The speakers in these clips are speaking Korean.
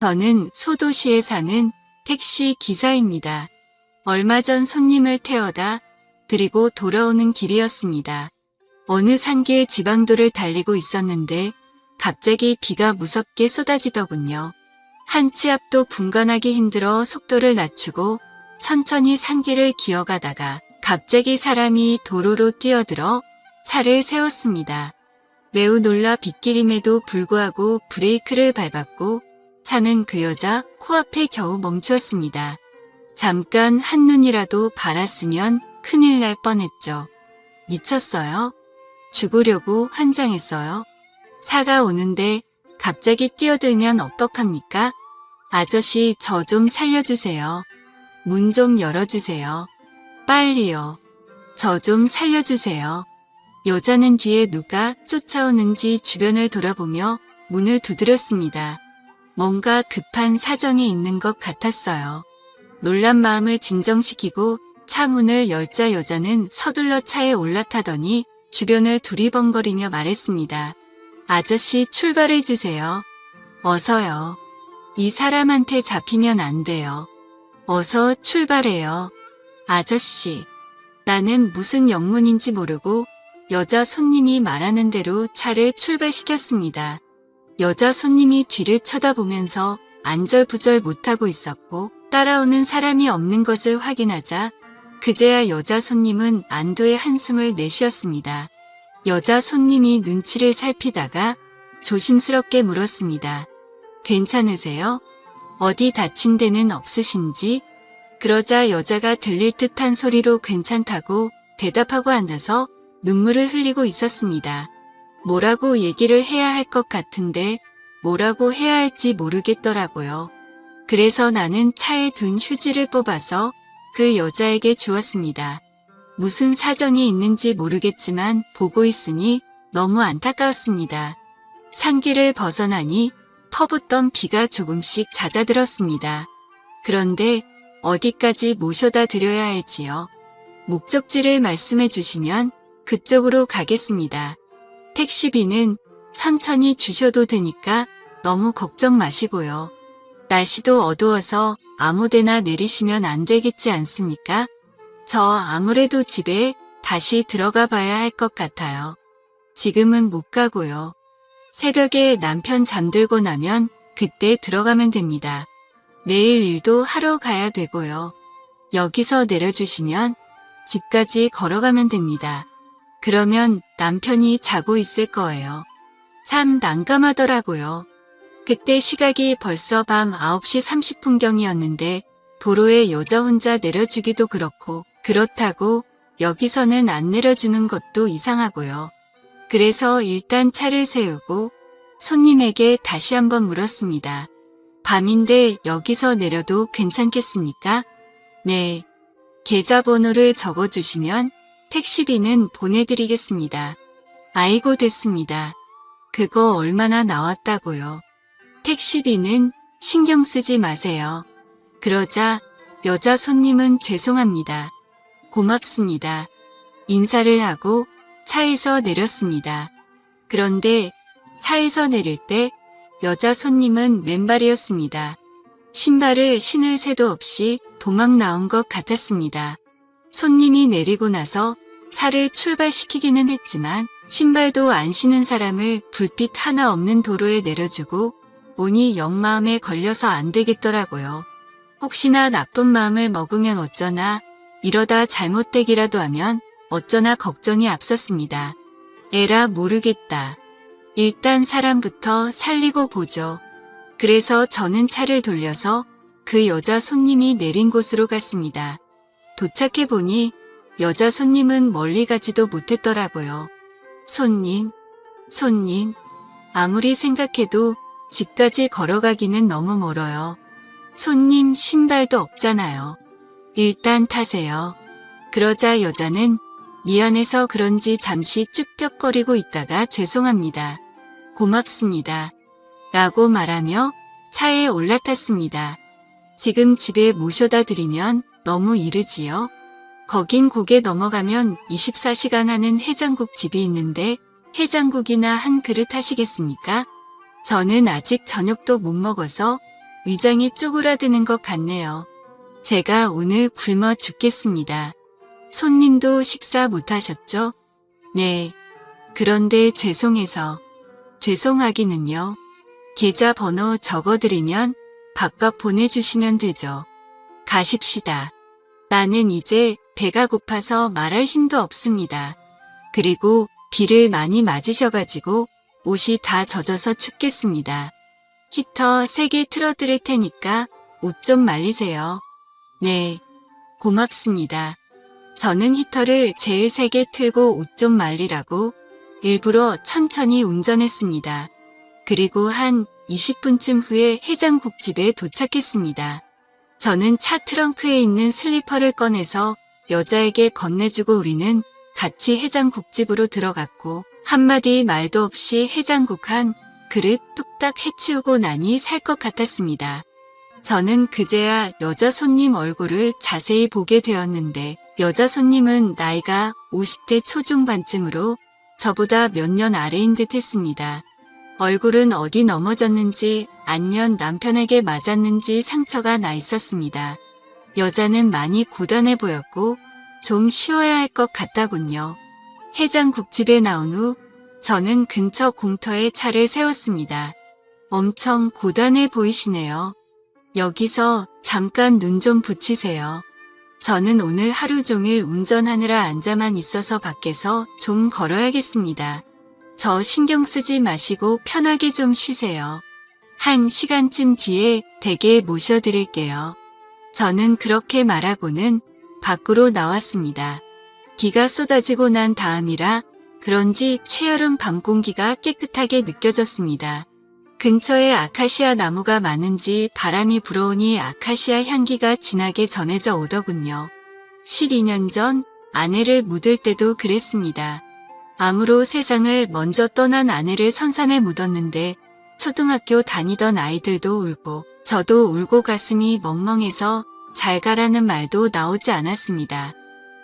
저는 소도시에 사는 택시 기사입니다. 얼마 전 손님을 태워다 드리고 돌아오는 길이었습니다. 어느 산길 지방도를 달리고 있었는데 갑자기 비가 무섭게 쏟아지더군요. 한 치 앞도 분간하기 힘들어 속도를 낮추고 천천히 산길을 기어가다가 갑자기 사람이 도로로 뛰어들어 차를 세웠습니다. 매우 놀라 빗길임에도 불구하고 브레이크를 밟았고 차는 그 여자 코앞에 겨우 멈추었습니다. 잠깐 한눈이라도 바랐으면 큰일 날 뻔했죠. 미쳤어요? 죽으려고 환장했어요? 차가 오는데 갑자기 뛰어들면 어떡합니까? 아저씨, 저 좀 살려주세요. 문 좀 열어주세요. 빨리요. 저 좀 살려주세요. 여자는 뒤에 누가 쫓아오는지 주변을 돌아보며 문을 두드렸습니다. 뭔가 급한 사정이 있는 것 같았어요. 놀란 마음을 진정시키고 차 문을 열자 여자는 서둘러 차에 올라타더니 주변을 두리번거리며 말했습니다. 아저씨, 출발해주세요. 어서요. 이 사람한테 잡히면 안 돼요. 어서 출발해요. 아저씨. 나는 무슨 영문인지 모르고 여자 손님이 말하는 대로 차를 출발시켰습니다. 여자 손님이 뒤를 쳐다보면서 안절부절 못하고 있었고 따라오는 사람이 없는 것을 확인하자 그제야 여자 손님은 안도의 한숨을 내쉬었습니다. 여자 손님이 눈치를 살피다가 조심스럽게 물었습니다. 괜찮으세요? 어디 다친 데는 없으신지? 그러자 여자가 들릴 듯한 소리로 괜찮다고 대답하고 앉아서 눈물을 흘리고 있었습니다. 뭐라고 얘기를 해야 할 것 같은데 뭐라고 해야 할지 모르겠더라고요. 그래서 나는 차에 둔 휴지를 뽑아서 그 여자에게 주었습니다. 무슨 사정이 있는지 모르겠지만 보고 있으니 너무 안타까웠습니다. 산길을 벗어나니 퍼붓던 비가 조금씩 잦아들었습니다. 그런데 어디까지 모셔다 드려야 할지요? 목적지를 말씀해 주시면 그쪽으로 가겠습니다. 택시비는 천천히 주셔도 되니까 너무 걱정 마시고요. 날씨도 어두워서 아무데나 내리시면 안 되겠지 않습니까? 저 아무래도 집에 다시 들어가 봐야 할 것 같아요. 지금은 못 가고요. 새벽에 남편 잠들고 나면 그때 들어가면 됩니다. 내일 일도 하러 가야 되고요. 여기서 내려주시면 집까지 걸어가면 됩니다. 그러면 남편이 자고 있을 거예요. 참 난감하더라고요. 그때 시각이 벌써 밤 9시 30분경이었는데 도로에 여자 혼자 내려주기도 그렇고 그렇다고 여기서는 안 내려주는 것도 이상하고요. 그래서 일단 차를 세우고 손님에게 다시 한번 물었습니다. 밤인데 여기서 내려도 괜찮겠습니까? 네. 계좌번호를 적어주시면 택시비는 보내드리겠습니다. 아이고 됐습니다. 그거 얼마나 나왔다고요? 택시비는 신경 쓰지 마세요. 그러자 여자 손님은 죄송합니다. 고맙습니다. 인사를 하고 차에서 내렸습니다. 그런데 차에서 내릴 때 여자 손님은 맨발이었습니다. 신발을 신을 새도 없이 도망 나온 것 같았습니다. 손님이 내리고 나서 차를 출발시키기는 했지만 신발도 안 신은 사람을 불빛 하나 없는 도로에 내려주고 오니 역마음에 걸려서 안 되겠더라고요. 혹시나 나쁜 마음을 먹으면 어쩌나, 이러다 잘못되기라도 하면 어쩌나 걱정이 앞섰습니다. 에라 모르겠다. 일단 사람부터 살리고 보죠. 그래서 저는 차를 돌려서 그 여자 손님이 내린 곳으로 갔습니다. 도착해보니 여자 손님은 멀리 가지도 못했더라고요. 손님, 아무리 생각해도 집까지 걸어가기는 너무 멀어요. 손님 신발도 없잖아요. 일단 타세요. 그러자 여자는 미안해서 그런지 잠시 쭈뼛거리고 있다가 죄송합니다. 고맙습니다. 라고 말하며 차에 올라탔습니다. 지금 집에 모셔다 드리면 너무 이르지요? 거긴 고개 넘어가면 24시간 하는 해장국 집이 있는데 해장국이나 한 그릇 하시겠습니까? 저는 아직 저녁도 못 먹어서 위장이 쪼그라드는 것 같네요. 제가 오늘 굶어 죽겠습니다. 손님도 식사 못하셨죠? 네. 그런데 죄송해서. 죄송하기는요. 계좌번호 적어드리면 바깥 보내주시면 되죠. 가십시다. 나는 이제 배가 고파서 말할 힘도 없습니다. 그리고 비를 많이 맞으셔가지고 옷이 다 젖어서 춥겠습니다. 히터 3개 틀어드릴 테니까 옷 좀 말리세요. 네. 고맙습니다. 저는 히터를 제일 세게 틀고 옷 좀 말리라고 일부러 천천히 운전했습니다. 그리고 한 20분쯤 후에 해장국집에 도착했습니다. 저는 차 트렁크에 있는 슬리퍼를 꺼내서 여자에게 건네주고 우리는 같이 해장국집으로 들어갔고 한마디 말도 없이 해장국 한 그릇 뚝딱 해치우고 나니 살 것 같았습니다. 저는 그제야 여자 손님 얼굴을 자세히 보게 되었는데 여자 손님은 나이가 50대 초중반쯤으로 저보다 몇 년 아래인 듯 했습니다. 얼굴은 어디 넘어졌는지 아니면 남편에게 맞았는지 상처가 나 있었습니다. 여자는 많이 고단해 보였고 좀 쉬어야 할 것 같다군요. 해장국집에 나온 후 저는 근처 공터에 차를 세웠습니다. 엄청 고단해 보이시네요. 여기서 잠깐 눈 좀 붙이세요. 저는 오늘 하루 종일 운전하느라 앉아만 있어서 밖에서 좀 걸어야겠습니다. 저 신경 쓰지 마시고 편하게 좀 쉬세요. 1시간쯤 뒤에 댁에 모셔드릴게요. 저는 그렇게 말하고는 밖으로 나왔습니다. 비가 쏟아지고 난 다음이라 그런지 최여름 밤 공기가 깨끗하게 느껴졌습니다. 근처에 아카시아 나무가 많은지 바람이 불어오니 아카시아 향기가 진하게 전해져 오더군요. 12년 전 아내를 묻을 때도 그랬습니다. 암으로 세상을 먼저 떠난 아내를 선산에 묻었는데 초등학교 다니던 아이들도 울고 저도 울고 가슴이 멍멍해서 잘 가라는 말도 나오지 않았습니다.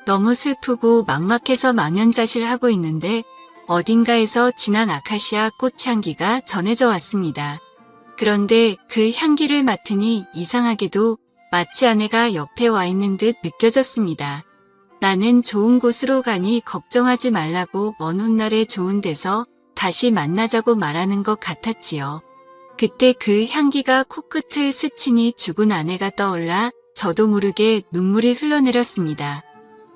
너무 슬프고 막막해서 망연자실하고 있는데 어딘가에서 진한 아카시아 꽃 향기가 전해져 왔습니다. 그런데 그 향기를 맡으니 이상하게도 마치 아내가 옆에 와 있는 듯 느껴졌습니다. 나는 좋은 곳으로 가니 걱정하지 말라고 먼 훗날에 좋은 데서 다시 만나자고 말하는 것 같았지요. 그때 그 향기가 코끝을 스치니 죽은 아내가 떠올라 저도 모르게 눈물이 흘러내렸습니다.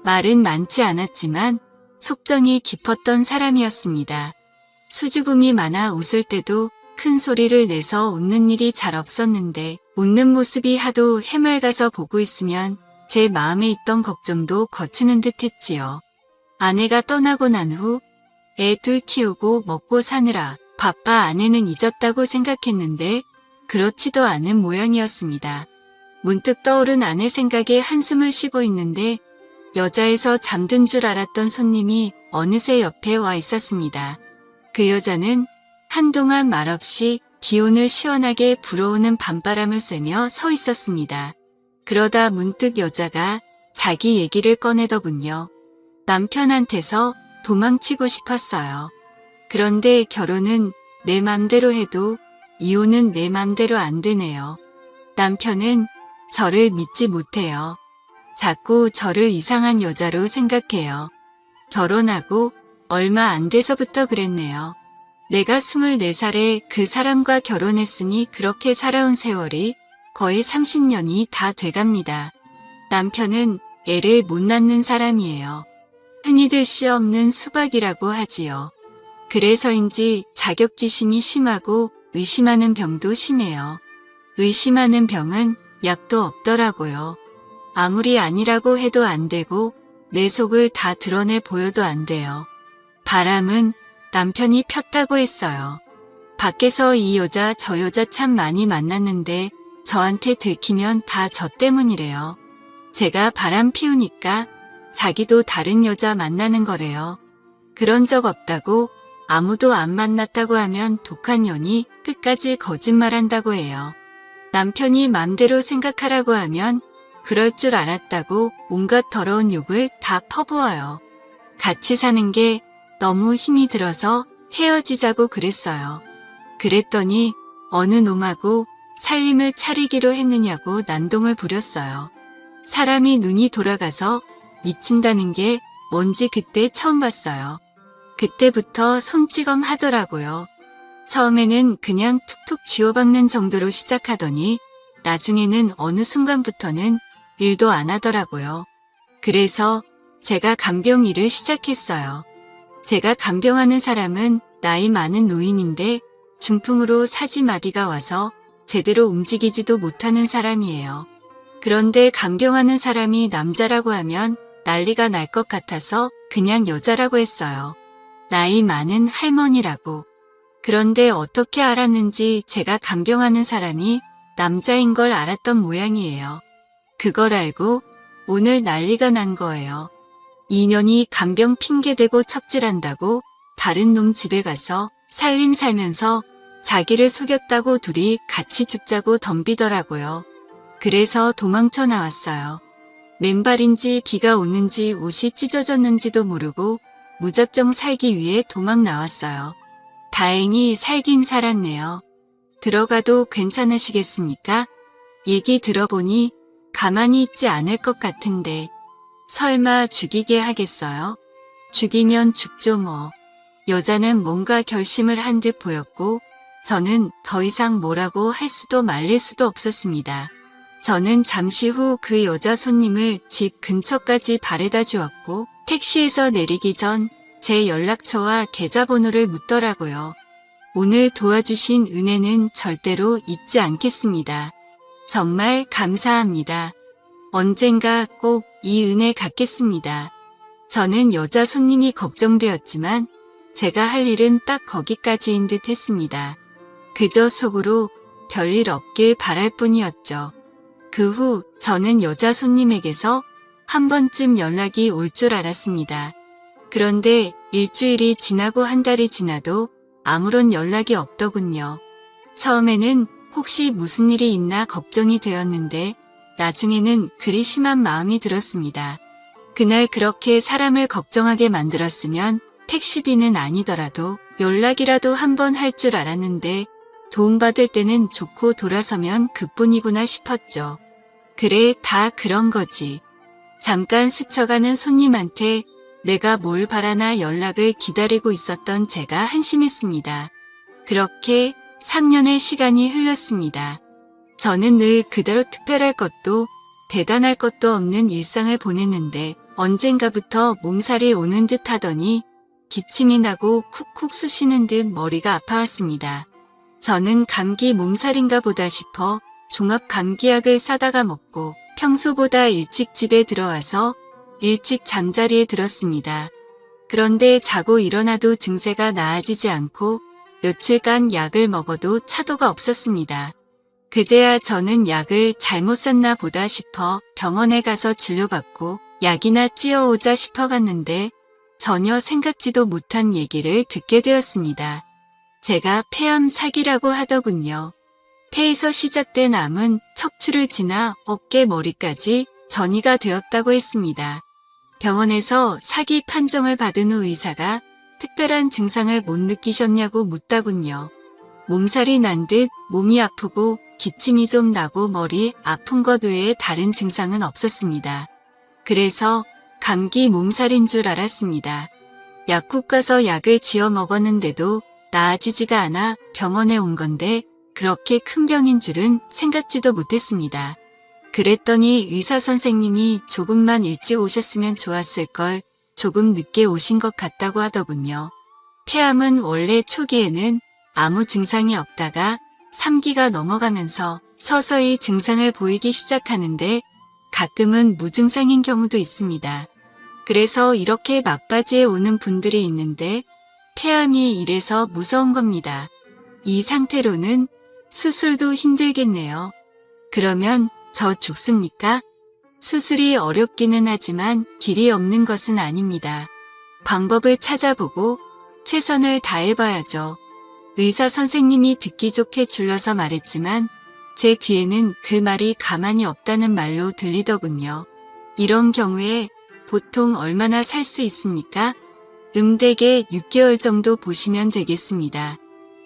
말은 많지 않았지만 속정이 깊었던 사람이었습니다. 수줍음이 많아 웃을 때도 큰 소리를 내서 웃는 일이 잘 없었는데 웃는 모습이 하도 해맑아서 보고 있으면 제 마음에 있던 걱정도 거치는 듯 했지요. 아내가 떠나고 난 후 애 둘 키우고 먹고 사느라 바빠 아내는 잊었다고 생각했는데 그렇지도 않은 모양이었습니다. 문득 떠오른 아내 생각에 한숨을 쉬고 있는데 여자에서 잠든 줄 알았던 손님이 어느새 옆에 와 있었습니다. 그 여자는 한동안 말없이 기온을 시원하게 불어오는 밤바람을 쐬며 서 있었습니다. 그러다 문득 여자가 자기 얘기를 꺼내더군요. 남편한테서 도망치고 싶었어요. 그런데 결혼은 내 맘대로 해도 이혼은 내 맘대로 안 되네요. 남편은 저를 믿지 못해요. 자꾸 저를 이상한 여자로 생각해요. 결혼하고 얼마 안 돼서부터 그랬네요. 내가 24살에 그 사람과 결혼했으니 그렇게 살아온 세월이 거의 30년이 다 돼갑니다. 남편은 애를 못 낳는 사람이에요. 흔히들 씨 없는 수박이라고 하지요. 그래서인지 자격지심이 심하고 의심하는 병도 심해요. 의심하는 병은 약도 없더라고요. 아무리 아니라고 해도 안 되고 내 속을 다 드러내 보여도 안 돼요. 바람은 남편이 폈다고 했어요. 밖에서 이 여자 저 여자 참 많이 만났는데 저한테 들키면 다 저 때문이래요. 제가 바람 피우니까 자기도 다른 여자 만나는 거래요. 그런 적 없다고 아무도 안 만났다고 하면 독한 년이 끝까지 거짓말한다고 해요. 남편이 맘대로 생각하라고 하면 그럴 줄 알았다고 온갖 더러운 욕을 다 퍼부어요. 같이 사는 게 너무 힘이 들어서 헤어지자고 그랬어요. 그랬더니 어느 놈하고 살림을 차리기로 했느냐고 난동을 부렸어요. 사람이 눈이 돌아가서 미친다는 게 뭔지 그때 처음 봤어요. 그때부터 손찌검 하더라고요. 처음에는 그냥 툭툭 쥐어박는 정도로 시작하더니 나중에는 어느 순간부터는 일도 안 하더라고요. 그래서 제가 간병 일을 시작했어요. 제가 간병하는 사람은 나이 많은 노인인데 중풍으로 사지마비가 와서 제대로 움직이지도 못하는 사람이에요. 그런데 간병하는 사람이 남자라고 하면 난리가 날 것 같아서 그냥 여자라고 했어요. 나이 많은 할머니라고. 그런데 어떻게 알았는지 제가 간병하는 사람이 남자인 걸 알았던 모양이에요. 그걸 알고 오늘 난리가 난 거예요. 2년이 간병 핑계대고 첩질한다고 다른 놈 집에 가서 살림 살면서 자기를 속였다고 둘이 같이 죽자고 덤비더라고요. 그래서 도망쳐 나왔어요. 맨발인지 비가 오는지 옷이 찢어졌는지도 모르고 무작정 살기 위해 도망 나왔어요. 다행히 살긴 살았네요. 들어가도 괜찮으시겠습니까? 얘기 들어보니 가만히 있지 않을 것 같은데 설마 죽이게 하겠어요? 죽이면 죽죠 뭐. 여자는 뭔가 결심을 한 듯 보였고 저는 더 이상 뭐라고 할 수도 말릴 수도 없었습니다. 저는 잠시 후 그 여자 손님을 집 근처까지 바래다 주었고 택시에서 내리기 전 제 연락처와 계좌번호를 묻더라고요. 오늘 도와주신 은혜는 절대로 잊지 않겠습니다. 정말 감사합니다. 언젠가 꼭 이 은혜 갚겠습니다. 저는 여자 손님이 걱정되었지만 제가 할 일은 딱 거기까지인 듯 했습니다. 그저 속으로 별일 없길 바랄 뿐이었죠. 그 후 저는 여자 손님에게서 한 번쯤 연락이 올 줄 알았습니다. 그런데 일주일이 지나고 한 달이 지나도 아무런 연락이 없더군요. 처음에는 혹시 무슨 일이 있나 걱정이 되었는데 나중에는 그리 심한 마음이 들었습니다. 그날 그렇게 사람을 걱정하게 만들었으면 택시비는 아니더라도 연락이라도 한번 할 줄 알았는데 도움받을 때는 좋고 돌아서면 그뿐이구나 싶었죠. 그래, 다 그런 거지. 잠깐 스쳐가는 손님한테 내가 뭘 바라나 연락을 기다리고 있었던 제가 한심했습니다. 그렇게 3년의 시간이 흘렀습니다. 저는 늘 그대로 특별할 것도 대단할 것도 없는 일상을 보냈는데 언젠가부터 몸살이 오는 듯 하더니 기침이 나고 쿡쿡 쑤시는 듯 머리가 아파왔습니다. 저는 감기 몸살인가 보다 싶어 종합 감기약을 사다가 먹고 평소보다 일찍 집에 들어와서 일찍 잠자리에 들었습니다. 그런데 자고 일어나도 증세가 나아지지 않고 며칠간 약을 먹어도 차도가 없었습니다. 그제야 저는 약을 잘못 샀나 보다 싶어 병원에 가서 진료받고 약이나 찌어오자 싶어 갔는데 전혀 생각지도 못한 얘기를 듣게 되었습니다. 제가 폐암 사기라고 하더군요. 폐에서 시작된 암은 척추를 지나 어깨 머리까지 전이가 되었다고 했습니다. 병원에서 사기 판정을 받은 후 의사가 특별한 증상을 못 느끼셨냐고 묻다군요. 몸살이 난 듯 몸이 아프고 기침이 좀 나고 머리 아픈 것 외에 다른 증상은 없었습니다. 그래서 감기 몸살인 줄 알았습니다. 약국 가서 약을 지어 먹었는데도 나아지지가 않아 병원에 온 건데 그렇게 큰 병인 줄은 생각지도 못했습니다. 그랬더니 의사 선생님이 조금만 일찍 오셨으면 좋았을 걸 조금 늦게 오신 것 같다고 하더군요. 폐암은 원래 초기에는 아무 증상이 없다가 3기가 넘어가면서 서서히 증상을 보이기 시작하는데 가끔은 무증상인 경우도 있습니다. 그래서 이렇게 막바지에 오는 분들이 있는데 폐암이 이래서 무서운 겁니다. 이 상태로는 수술도 힘들겠네요. 그러면 저 죽습니까? 수술이 어렵기는 하지만 길이 없는 것은 아닙니다. 방법을 찾아보고 최선을 다해봐야죠. 의사 선생님이 듣기 좋게 줄여서 말했지만 제 귀에는 그 말이 가만히 없다는 말로 들리더군요. 이런 경우에 보통 얼마나 살 수 있습니까? 대개 6개월 정도 보시면 되겠습니다.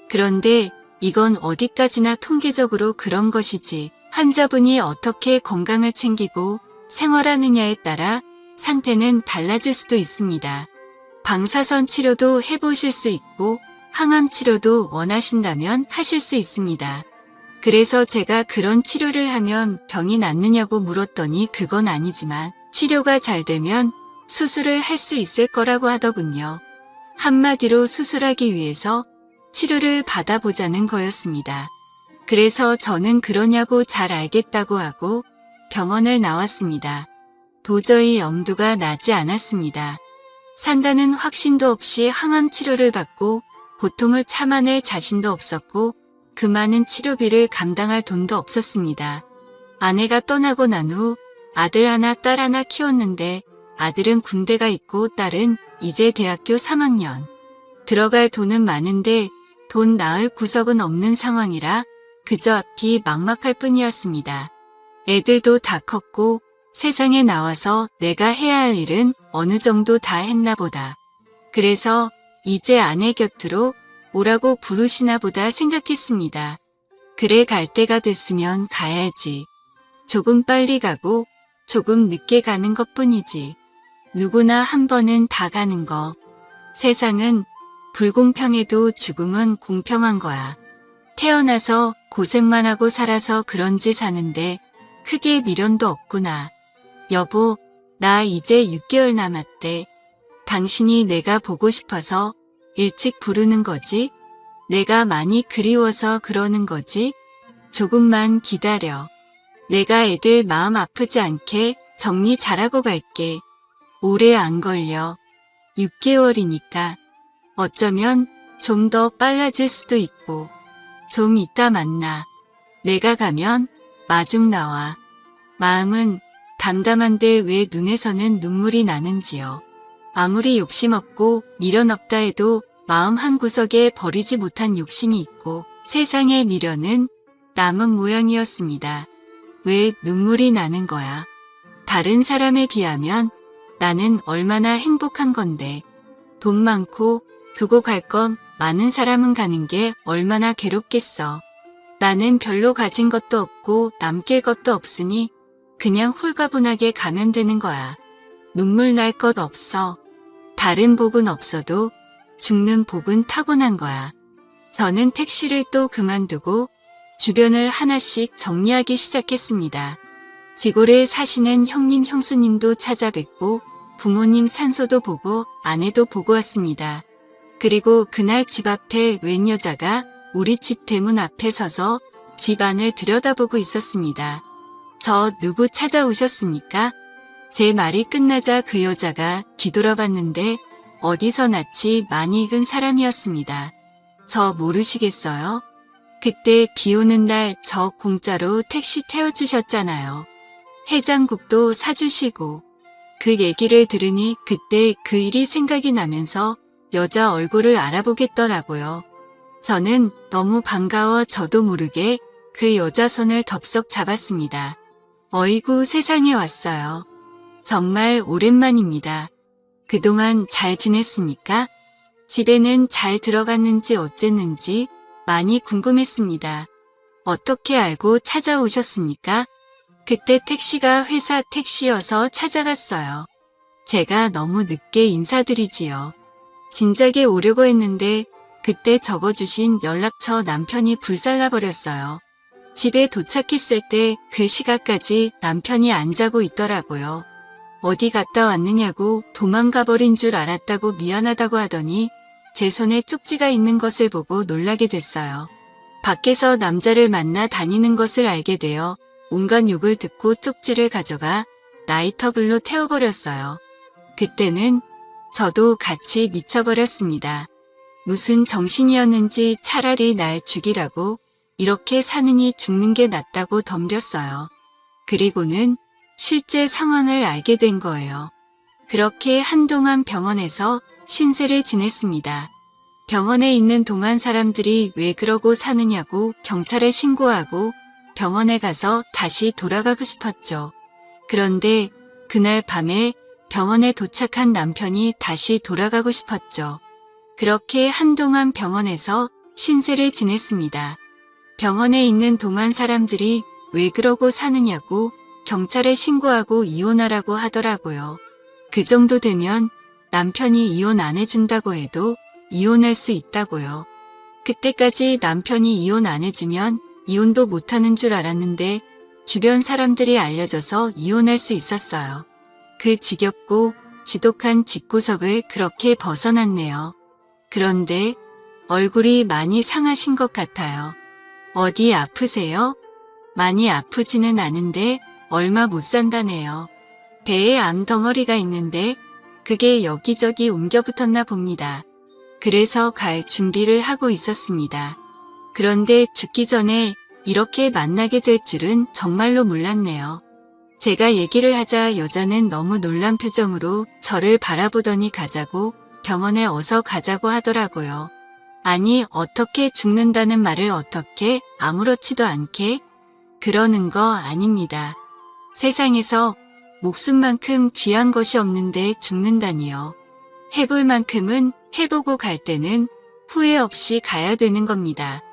그런데 이건 어디까지나 통계적으로 그런 것이지 환자분이 어떻게 건강을 챙기고 생활하느냐에 따라 상태는 달라질 수도 있습니다. 방사선 치료도 해보실 수 있고 항암 치료도 원하신다면 하실 수 있습니다. 그래서 제가 그런 치료를 하면 병이 낫느냐고 물었더니 그건 아니지만 치료가 잘 되면 수술을 할 수 있을 거라고 하더군요. 한마디로 수술하기 위해서 치료를 받아보자는 거였습니다. 그래서 저는 그러냐고 잘 알겠다고 하고 병원을 나왔습니다. 도저히 엄두가 나지 않았습니다. 산다는 확신도 없이 항암 치료를 받고 고통을 참아낼 자신도 없었고 그 많은 치료비를 감당할 돈도 없었습니다. 아내가 떠나고 난 후 아들 하나 딸 하나 키웠는데 아들은 군대가 있고 딸은 이제 대학교 3학년. 들어갈 돈은 많은데 돈 낳을 구석은 없는 상황이라 그저 앞이 막막할 뿐이었습니다. 애들도 다 컸고 세상에 나와서 내가 해야 할 일은 어느 정도 다 했나 보다. 그래서 이제 아내 곁으로 오라고 부르시나 보다 생각했습니다. 그래 갈 때가 됐으면 가야지. 조금 빨리 가고 조금 늦게 가는 것뿐이지. 누구나 한 번은 다 가는 거. 세상은 불공평해도 죽음은 공평한 거야. 태어나서 고생만 하고 살아서 그런지 사는데 크게 미련도 없구나. 여보, 나 이제 6개월 남았대. 당신이 내가 보고 싶어서 일찍 부르는 거지? 내가 많이 그리워서 그러는 거지? 조금만 기다려. 내가 애들 마음 아프지 않게 정리 잘하고 갈게. 오래 안 걸려. 6개월이니까. 어쩌면 좀 더 빨라질 수도 있고. 좀 이따 만나. 내가 가면 마중 나와. 마음은 담담한데 왜 눈에서는 눈물이 나는지요. 아무리 욕심 없고 미련 없다 해도 마음 한구석에 버리지 못한 욕심이 있고 세상의 미련은 남은 모양이었습니다. 왜 눈물이 나는 거야? 다른 사람에 비하면 나는 얼마나 행복한 건데. 돈 많고 두고 갈 건 많은 사람은 가는 게 얼마나 괴롭겠어. 나는 별로 가진 것도 없고 남길 것도 없으니 그냥 홀가분하게 가면 되는 거야. 눈물 날 것 없어. 다른 복은 없어도 죽는 복은 타고난 거야. 저는 택시를 또 그만두고 주변을 하나씩 정리하기 시작했습니다. 시골에 사시는 형님 형수님도 찾아뵙고 부모님 산소도 보고 아내도 보고 왔습니다. 그리고 그날 집 앞에 웬 여자가 우리 집 대문 앞에 서서 집 안을 들여다보고 있었습니다. 저 누구 찾아오셨습니까? 제 말이 끝나자 그 여자가 뒤돌아봤는데 어디서 낯이 많이 익은 사람이었습니다. 저 모르시겠어요? 그때 비 오는 날 저 공짜로 택시 태워주셨잖아요. 해장국도 사주시고. 그 얘기를 들으니 그때 그 일이 생각이 나면서 여자 얼굴을 알아보겠더라고요. 저는 너무 반가워 저도 모르게 그 여자 손을 덥석 잡았습니다. 어이구 세상에 왔어요. 정말 오랜만입니다. 그동안 잘 지냈습니까? 집에는 잘 들어갔는지 어쨌는지 많이 궁금했습니다. 어떻게 알고 찾아오셨습니까? 그때 택시가 회사 택시여서 찾아갔어요. 제가 너무 늦게 인사드리지요. 진작에 오려고 했는데 그때 적어주신 연락처 남편이 불살라버렸어요. 집에 도착했을 때 그 시각까지 남편이 안 자고 있더라고요. 어디 갔다 왔느냐고 도망가버린 줄 알았다고 미안하다고 하더니 제 손에 쪽지가 있는 것을 보고 놀라게 됐어요. 밖에서 남자를 만나 다니는 것을 알게 되어 온갖 욕을 듣고 쪽지를 가져가 라이터불로 태워버렸어요. 그때는 저도 같이 미쳐버렸습니다. 무슨 정신이었는지 차라리 날 죽이라고 이렇게 사느니 죽는 게 낫다고 덤볐어요. 그리고는 실제 상황을 알게 된 거예요. 그렇게 한동안 병원에서 신세를 지냈습니다. 병원에 있는 동안 사람들이 왜 그러고 사느냐고 경찰에 신고하고 병원에 가서 다시 돌아가고 싶었죠. 그런데 그날 밤에 병원에 도착한 남편이 다시 돌아가고 싶었죠. 그렇게 한동안 병원에서 신세를 지냈습니다. 병원에 있는 동안 사람들이 왜 그러고 사느냐고 경찰에 신고하고 이혼하라고 하더라고요. 그 정도 되면 남편이 이혼 안 해준다고 해도 이혼할 수 있다고요. 그때까지 남편이 이혼 안 해주면 이혼도 못하는 줄 알았는데 주변 사람들이 알려져서 이혼할 수 있었어요. 그 지겹고 지독한 집구석을 그렇게 벗어났네요. 그런데 얼굴이 많이 상하신 것 같아요. 어디 아프세요? 많이 아프지는 않은데 얼마 못 산다네요. 배에 암덩어리가 있는데 그게 여기저기 옮겨 붙었나 봅니다. 그래서 갈 준비를 하고 있었습니다. 그런데 죽기 전에 이렇게 만나게 될 줄은 정말로 몰랐네요. 제가 얘기를 하자 여자는 너무 놀란 표정으로 저를 바라보더니 가자고, 병원에 어서 가자고 하더라고요. 아니, 어떻게 죽는다는 말을 어떻게 아무렇지도 않게? 그러는 거 아닙니다. 세상에서 목숨만큼 귀한 것이 없는데 죽는다니요. 해볼 만큼은 해보고 갈 때는 후회 없이 가야 되는 겁니다.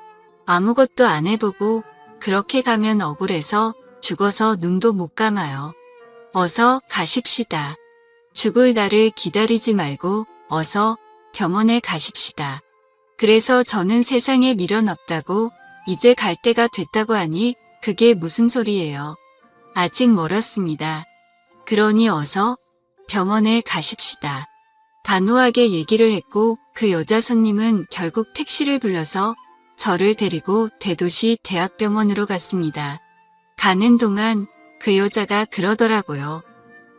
아무것도 안 해보고 그렇게 가면 억울해서 죽어서 눈도 못 감아요. 어서 가십시다. 죽을 날을 기다리지 말고 어서 병원에 가십시다. 그래서 저는 세상에 미련 없다고, 이제 갈 때가 됐다고 하니 그게 무슨 소리예요. 아직 멀었습니다. 그러니 어서 병원에 가십시다. 단호하게 얘기를 했고, 그 여자 손님은 결국 택시를 불러서 저를 데리고 대도시 대학병원으로 갔습니다. 가는 동안 그 여자가 그러더라고요.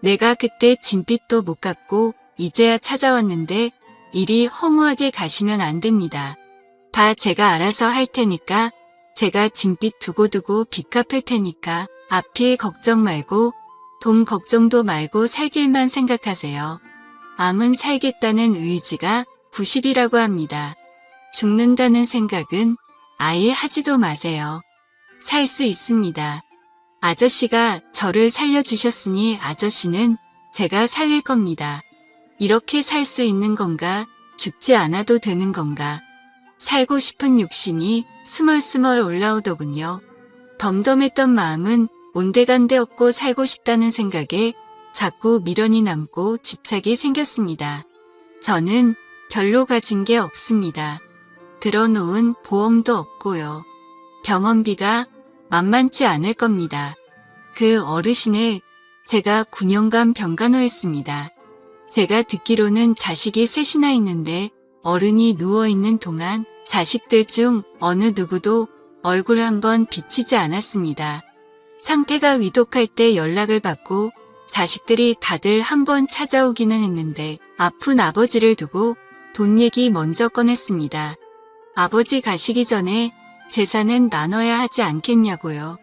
내가 그때 진빚도 못 갚고 이제야 찾아왔는데 이리 허무하게 가시면 안 됩니다. 다 제가 알아서 할 테니까, 제가 진빚 두고두고 빚 갚을 테니까 앞일 걱정 말고 돈 걱정도 말고 살 길만 생각하세요. 암은 살겠다는 의지가 90이라고 합니다. 죽는다는 생각은 아예 하지도 마세요. 살 수 있습니다. 아저씨가 저를 살려주셨으니 아저씨는 제가 살릴 겁니다. 이렇게 살 수 있는 건가? 죽지 않아도 되는 건가? 살고 싶은 욕심이 스멀스멀 올라오더군요. 덤덤했던 마음은 온데간데 없고 살고 싶다는 생각에 자꾸 미련이 남고 집착이 생겼습니다. 저는 별로 가진 게 없습니다. 들어놓은 보험도 없고요. 병원비가 만만치 않을 겁니다. 그 어르신을 제가 9년간 병간호했습니다. 제가 듣기로는 자식이 셋이나 있는데 어른이 누워있는 동안 자식들 중 어느 누구도 얼굴 한번 비치지 않았습니다. 상태가 위독할 때 연락을 받고 자식들이 다들 한번 찾아오기는 했는데 아픈 아버지를 두고 돈 얘기 먼저 꺼냈습니다. 아버지 가시기 전에 재산은 나눠야 하지 않겠냐고요.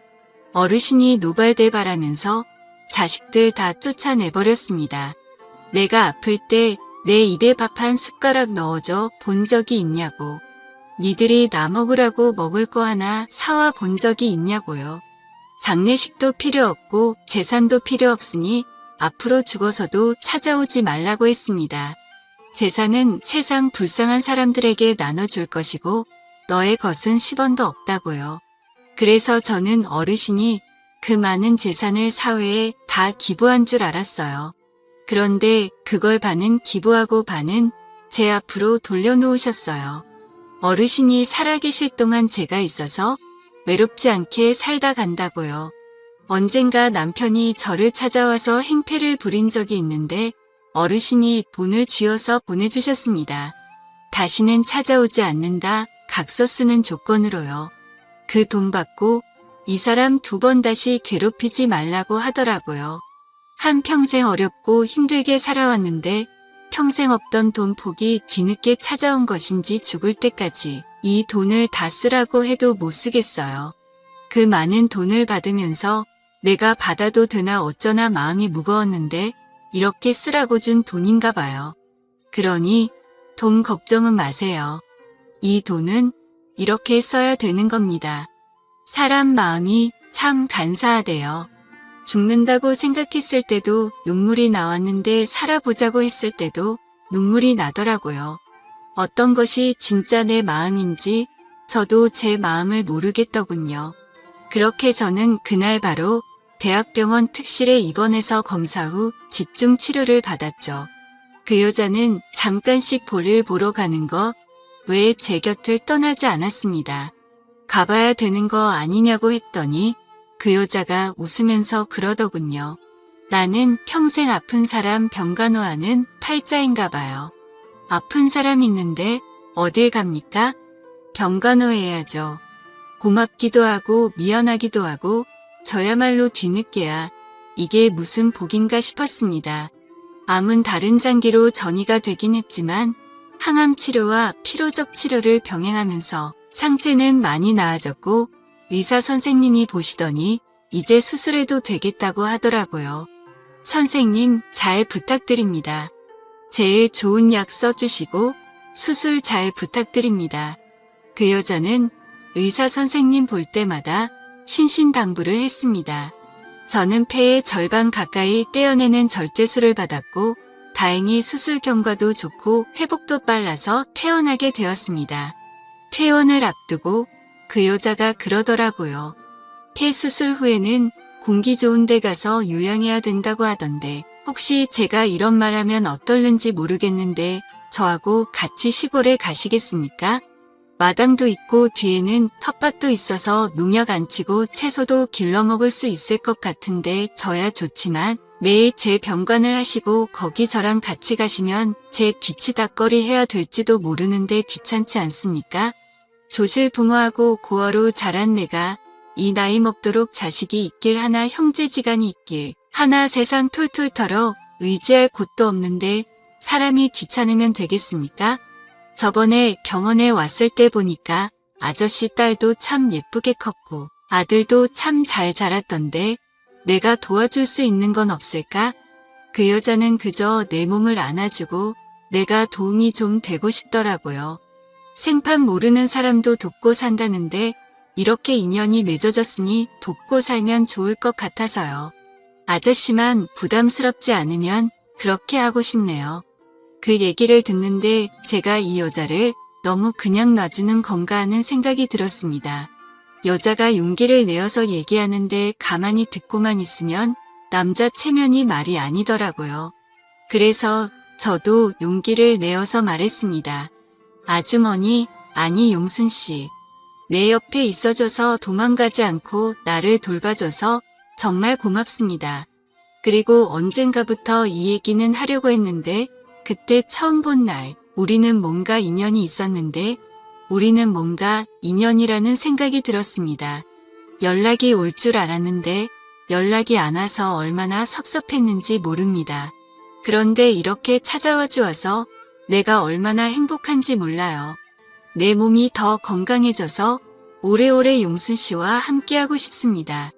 어르신이 노발대발하면서 자식들 다 쫓아내버렸습니다. 내가 아플 때 내 입에 밥 한 숟가락 넣어줘 본 적이 있냐고. 니들이 나 먹으라고 먹을 거 하나 사와 본 적이 있냐고요. 장례식도 필요 없고 재산도 필요 없으니 앞으로 죽어서도 찾아오지 말라고 했습니다. 재산은 세상 불쌍한 사람들에게 나눠줄 것이고 너의 것은 10원도 없다고요. 그래서 저는 어르신이 그 많은 재산을 사회에 다 기부한 줄 알았어요. 그런데 그걸 반은 기부하고 반은 제 앞으로 돌려놓으셨어요. 어르신이 살아계실 동안 제가 있어서 외롭지 않게 살다 간다고요. 언젠가 남편이 저를 찾아와서 행패를 부린 적이 있는데 어르신이 돈을 쥐어서 보내주셨습니다. 다시는 찾아오지 않는다, 각서 쓰는 조건으로요. 그 돈 받고 이 사람 2번 다시 괴롭히지 말라고 하더라고요. 한평생 어렵고 힘들게 살아왔는데 평생 없던 돈 폭이 뒤늦게 찾아온 것인지 죽을 때까지 이 돈을 다 쓰라고 해도 못 쓰겠어요. 그 많은 돈을 받으면서 내가 받아도 되나 어쩌나 마음이 무거웠는데 이렇게 쓰라고 준 돈인가 봐요. 그러니 돈 걱정은 마세요. 이 돈은 이렇게 써야 되는 겁니다. 사람 마음이 참 간사하대요. 죽는다고 생각했을 때도 눈물이 나왔는데 살아보자고 했을 때도 눈물이 나더라고요. 어떤 것이 진짜 내 마음인지 저도 제 마음을 모르겠더군요. 그렇게 저는 그날 바로 대학병원 특실에 입원해서 검사 후 집중 치료를 받았죠. 그 여자는 잠깐씩 볼일 보러 가는 거 외에 제 곁을 떠나지 않았습니다. 가봐야 되는 거 아니냐고 했더니 그 여자가 웃으면서 그러더군요. 나는 평생 아픈 사람 병간호하는 팔자인가 봐요. 아픈 사람 있는데 어딜 갑니까? 병간호해야죠. 고맙기도 하고 미안하기도 하고 저야말로 뒤늦게야 이게 무슨 복인가 싶었습니다. 암은 다른 장기로 전이가 되긴 했지만 항암 치료와 피로적 치료를 병행하면서 상태는 많이 나아졌고 의사 선생님이 보시더니 이제 수술해도 되겠다고 하더라고요. 선생님 잘 부탁드립니다. 제일 좋은 약 써주시고 수술 잘 부탁드립니다. 그 여자는 의사 선생님 볼 때마다 신신당부를 했습니다. 저는 폐의 절반 가까이 떼어내는 절제술을 받았고 다행히 수술 경과도 좋고 회복도 빨라서 퇴원하게 되었습니다. 퇴원을 앞두고 그 여자가 그러더라고요. 폐 수술 후에는 공기 좋은 데 가서 요양해야 된다고 하던데 혹시 제가 이런 말하면 어떨는지 모르겠는데 저하고 같이 시골에 가시겠습니까? 마당도 있고 뒤에는 텃밭도 있어서 농약 안 치고 채소도 길러 먹을 수 있을 것 같은데 저야 좋지만 매일 제 병관을 하시고 거기 저랑 같이 가시면 제 뒤치다꺼리 해야 될지도 모르는데 귀찮지 않습니까? 조실부모하고 고아로 자란 내가 이 나이 먹도록 자식이 있길 하나 형제지간이 있길 하나 세상 툴툴 털어 의지할 곳도 없는데 사람이 귀찮으면 되겠습니까? 저번에 병원에 왔을 때 보니까 아저씨 딸도 참 예쁘게 컸고 아들도 참 잘 자랐던데 내가 도와줄 수 있는 건 없을까? 그 여자는 그저 내 몸을 안아주고 내가 도움이 좀 되고 싶더라고요. 생판 모르는 사람도 돕고 산다는데 이렇게 인연이 맺어졌으니 돕고 살면 좋을 것 같아서요. 아저씨만 부담스럽지 않으면 그렇게 하고 싶네요. 그 얘기를 듣는데 제가 이 여자를 너무 그냥 놔주는 건가 하는 생각이 들었습니다. 여자가 용기를 내어서 얘기하는데 가만히 듣고만 있으면 남자 체면이 말이 아니더라고요. 그래서 저도 용기를 내어서 말했습니다. 아주머니, 아니 용순 씨. 내 옆에 있어줘서 도망가지 않고 나를 돌봐줘서 정말 고맙습니다. 그리고 언젠가부터 이 얘기는 하려고 했는데 그때 처음 본 날 우리는 뭔가 인연이 있었는데 우리는 뭔가 인연이라는 생각이 들었습니다. 연락이 올 줄 알았는데 연락이 안 와서 얼마나 섭섭했는지 모릅니다. 그런데 이렇게 찾아와 주어서 내가 얼마나 행복한지 몰라요. 내 몸이 더 건강해져서 오래오래 용순 씨와 함께하고 싶습니다.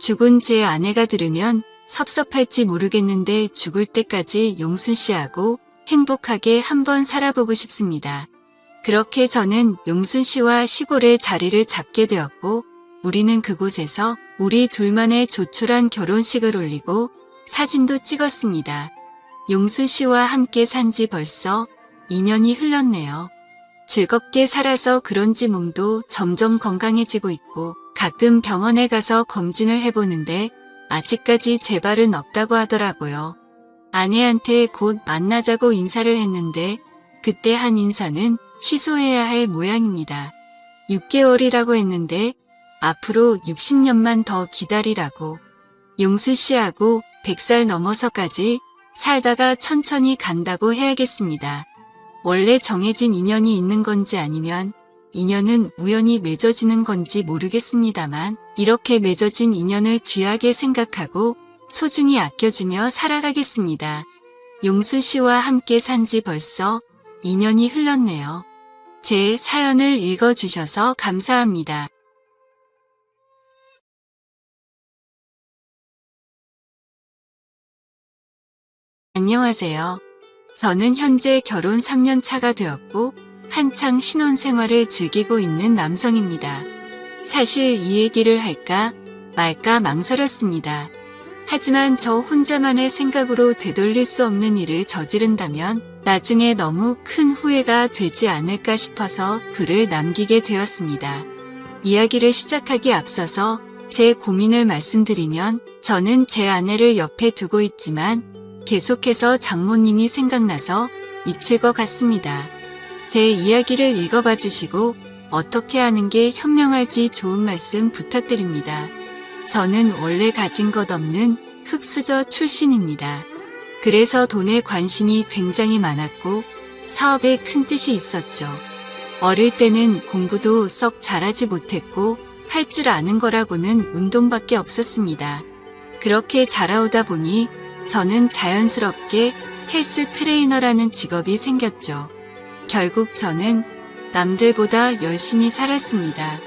죽은 제 아내가 들으면 섭섭할지 모르겠는데 죽을 때까지 용순 씨하고 행복하게 한번 살아보고 싶습니다. 그렇게 저는 용순 씨와 시골에 자리를 잡게 되었고 우리는 그곳에서 우리 둘만의 조촐한 결혼식을 올리고 사진도 찍었습니다. 용순 씨와 함께 산 지 벌써 2년이 흘렀네요. 즐겁게 살아서 그런지 몸도 점점 건강해지고 있고 가끔 병원에 가서 검진을 해보는데 아직까지 재발은 없다고 하더라고요. 아내한테 곧 만나자고 인사를 했는데 그때 한 인사는 취소해야 할 모양입니다. 6개월이라고 했는데 앞으로 60년만 더 기다리라고. 용수 씨하고 100살 넘어서까지 살다가 천천히 간다고 해야겠습니다. 원래 정해진 인연이 있는 건지 아니면 인연은 우연히 맺어지는 건지 모르겠습니다만 이렇게 맺어진 인연을 귀하게 생각하고 소중히 아껴주며 살아가겠습니다. 용수 씨와 함께 산 지 벌써 2년이 흘렀네요. 제 사연을 읽어주셔서 감사합니다. 안녕하세요. 저는 현재 결혼 3년 차가 되었고 한창 신혼생활을 즐기고 있는 남성입니다. 사실 이 얘기를 할까 말까 망설였습니다. 하지만 저 혼자만의 생각으로 되돌릴 수 없는 일을 저지른다면 나중에 너무 큰 후회가 되지 않을까 싶어서 글을 남기게 되었습니다. 이야기를 시작하기 앞서서 제 고민을 말씀드리면 저는 제 아내를 옆에 두고 있지만 계속해서 장모님이 생각나서 미칠 것 같습니다. 제 이야기를 읽어봐 주시고 어떻게 하는 게 현명할지 좋은 말씀 부탁드립니다. 저는 원래 가진 것 없는 흙수저 출신입니다. 그래서 돈에 관심이 굉장히 많았고 사업에 큰 뜻이 있었죠. 어릴 때는 공부도 썩 잘하지 못했고 할 줄 아는 거라고는 운동밖에 없었습니다. 그렇게 자라오다 보니 저는 자연스럽게 헬스 트레이너라는 직업이 생겼죠. 결국 저는 남들보다 열심히 살았습니다.